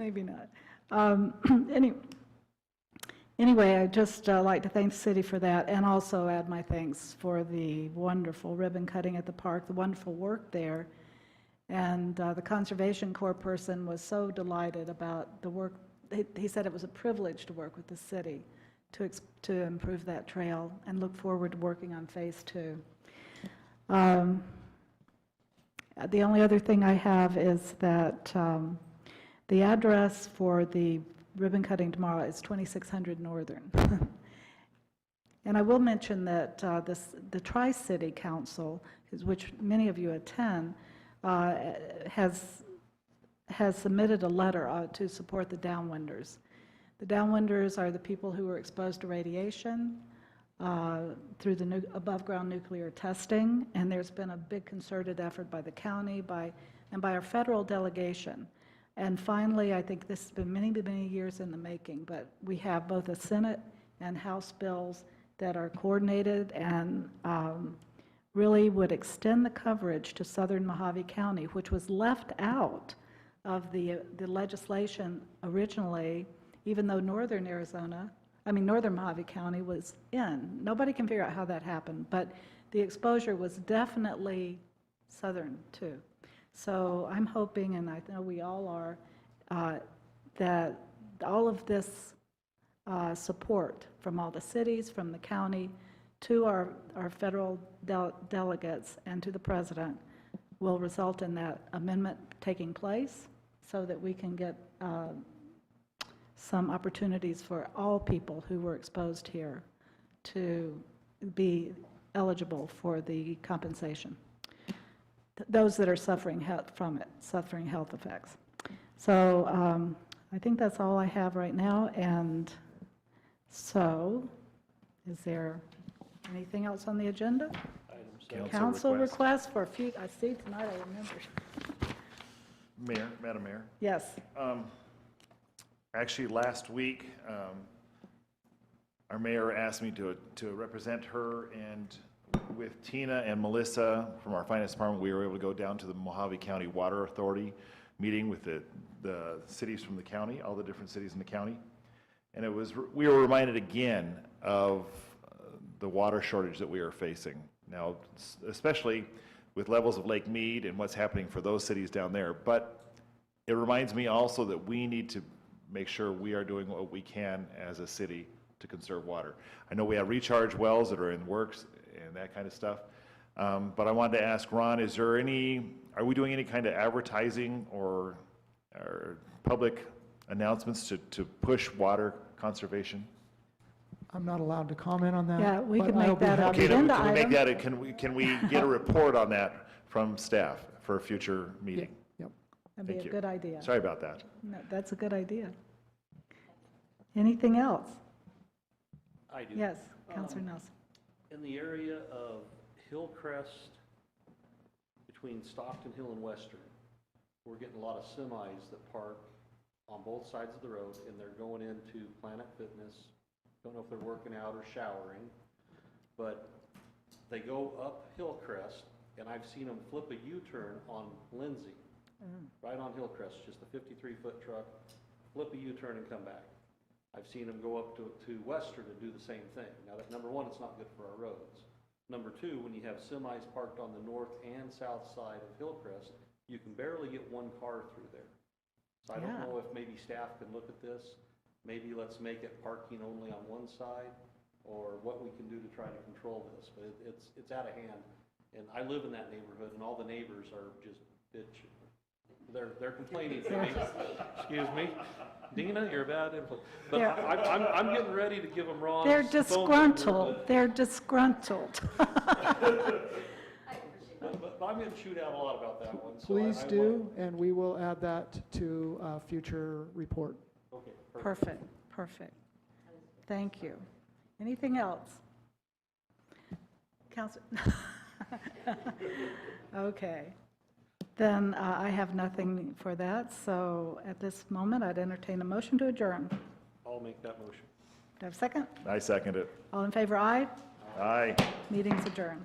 Speaker 1: Anyway, I'd just like to thank the city for that, and also add my thanks for the wonderful ribbon cutting at the park, the wonderful work there. And the Conservation Corps person was so delighted about the work. He said it was a privilege to work with the city to improve that trail, and look forward to working on Phase 2. The only other thing I have is that the address for the ribbon cutting tomorrow is 2600 Northern. And I will mention that the Tri-City Council, which many of you attend, has submitted a letter to support the downwinders. The downwinders are the people who were exposed to radiation through the above-ground nuclear testing, and there's been a big concerted effort by the county and by our federal delegation. And finally, I think this has been many, many years in the making, but we have both a Senate and House bills that are coordinated and really would extend the coverage to southern Mojave County, which was left out of the legislation originally, even though northern Mojave County was in. Nobody can figure out how that happened, but the exposure was definitely southern too. So I'm hoping, and I know we all are, that all of this support from all the cities, from the county, to our federal delegates and to the president will result in that amendment taking place, so that we can get some opportunities for all people who were exposed here to be eligible for the compensation. Those that are suffering from it, suffering health effects. So I think that's all I have right now. And so, is there anything else on the agenda? Council requests for I see tonight, I remembered.
Speaker 20: Madam Mayor?
Speaker 1: Yes.
Speaker 20: Actually, last week, our mayor asked me to represent her, and with Tina and Melissa from our finance department, we were able to go down to the Mojave County Water Authority meeting with the cities from the county, all the different cities in the county. And we were reminded again of the water shortage that we are facing. Now, especially with levels of Lake Mead and what's happening for those cities down there. But it reminds me also that we need to make sure we are doing what we can as a city to conserve water. I know we have recharge wells that are in works and that kind of stuff. But I wanted to ask Ron, are we doing any kind of advertising or public announcements to push water conservation?
Speaker 7: I'm not allowed to comment on that.
Speaker 1: Yeah, we
Speaker 7: but
Speaker 1: could
Speaker 7: I'll
Speaker 1: make
Speaker 7: be
Speaker 1: that an
Speaker 7: happy-
Speaker 1: agenda
Speaker 20: Can we make
Speaker 1: item.
Speaker 20: that, can we get a report on that from staff for a future meeting?
Speaker 7: Yep.
Speaker 1: That'd be
Speaker 20: Thank
Speaker 1: a
Speaker 20: you.
Speaker 1: good idea.
Speaker 20: Sorry about that.
Speaker 1: No, that's a good idea. Anything else?
Speaker 4: I do.
Speaker 1: Yes, Councilor Nelson.
Speaker 4: In the area of Hillcrest, between Stockton Hill and Western, we're getting a lot of semis that park on both sides of the road, and they're going into Planet Fitness. Don't know if they're working out or showering, but they go up Hillcrest, and I've seen them flip a U-turn on Lindsay, right on Hillcrest, just a 53-foot truck, flip a U-turn and come back. I've seen them go up to Western and do the same thing. Now, number one, it's not good for our roads. Number two, when you have semis parked on the north and south side of Hillcrest, you can barely get one car through there. So I don't know if maybe staff can look at this. Maybe let's make it parking only on one side, or what we can do to try to control this. But it's out of hand. And I live in that neighborhood, and all the neighbors are just bitching. They're complaining to me. Excuse me. Dina, you're a bad influence. But I'm getting ready to give them Ron's
Speaker 1: They're
Speaker 4: phone number,
Speaker 1: disgruntled.
Speaker 4: but-
Speaker 1: They're disgruntled.
Speaker 4: But I'm going to shoot out a lot about that one. So
Speaker 7: Please
Speaker 4: I
Speaker 7: do, and we will add that to a future report.
Speaker 4: Okay,
Speaker 1: Perfect, perfect. Thank you. Anything else? Council. Okay. Then I have nothing for that, so at this moment, I'd entertain a motion to adjourn. Do
Speaker 4: I'll make that motion.
Speaker 1: I have a second?
Speaker 20: I second it.
Speaker 1: All in favor, aye?
Speaker 20: Aye.
Speaker 1: Meeting's adjourned.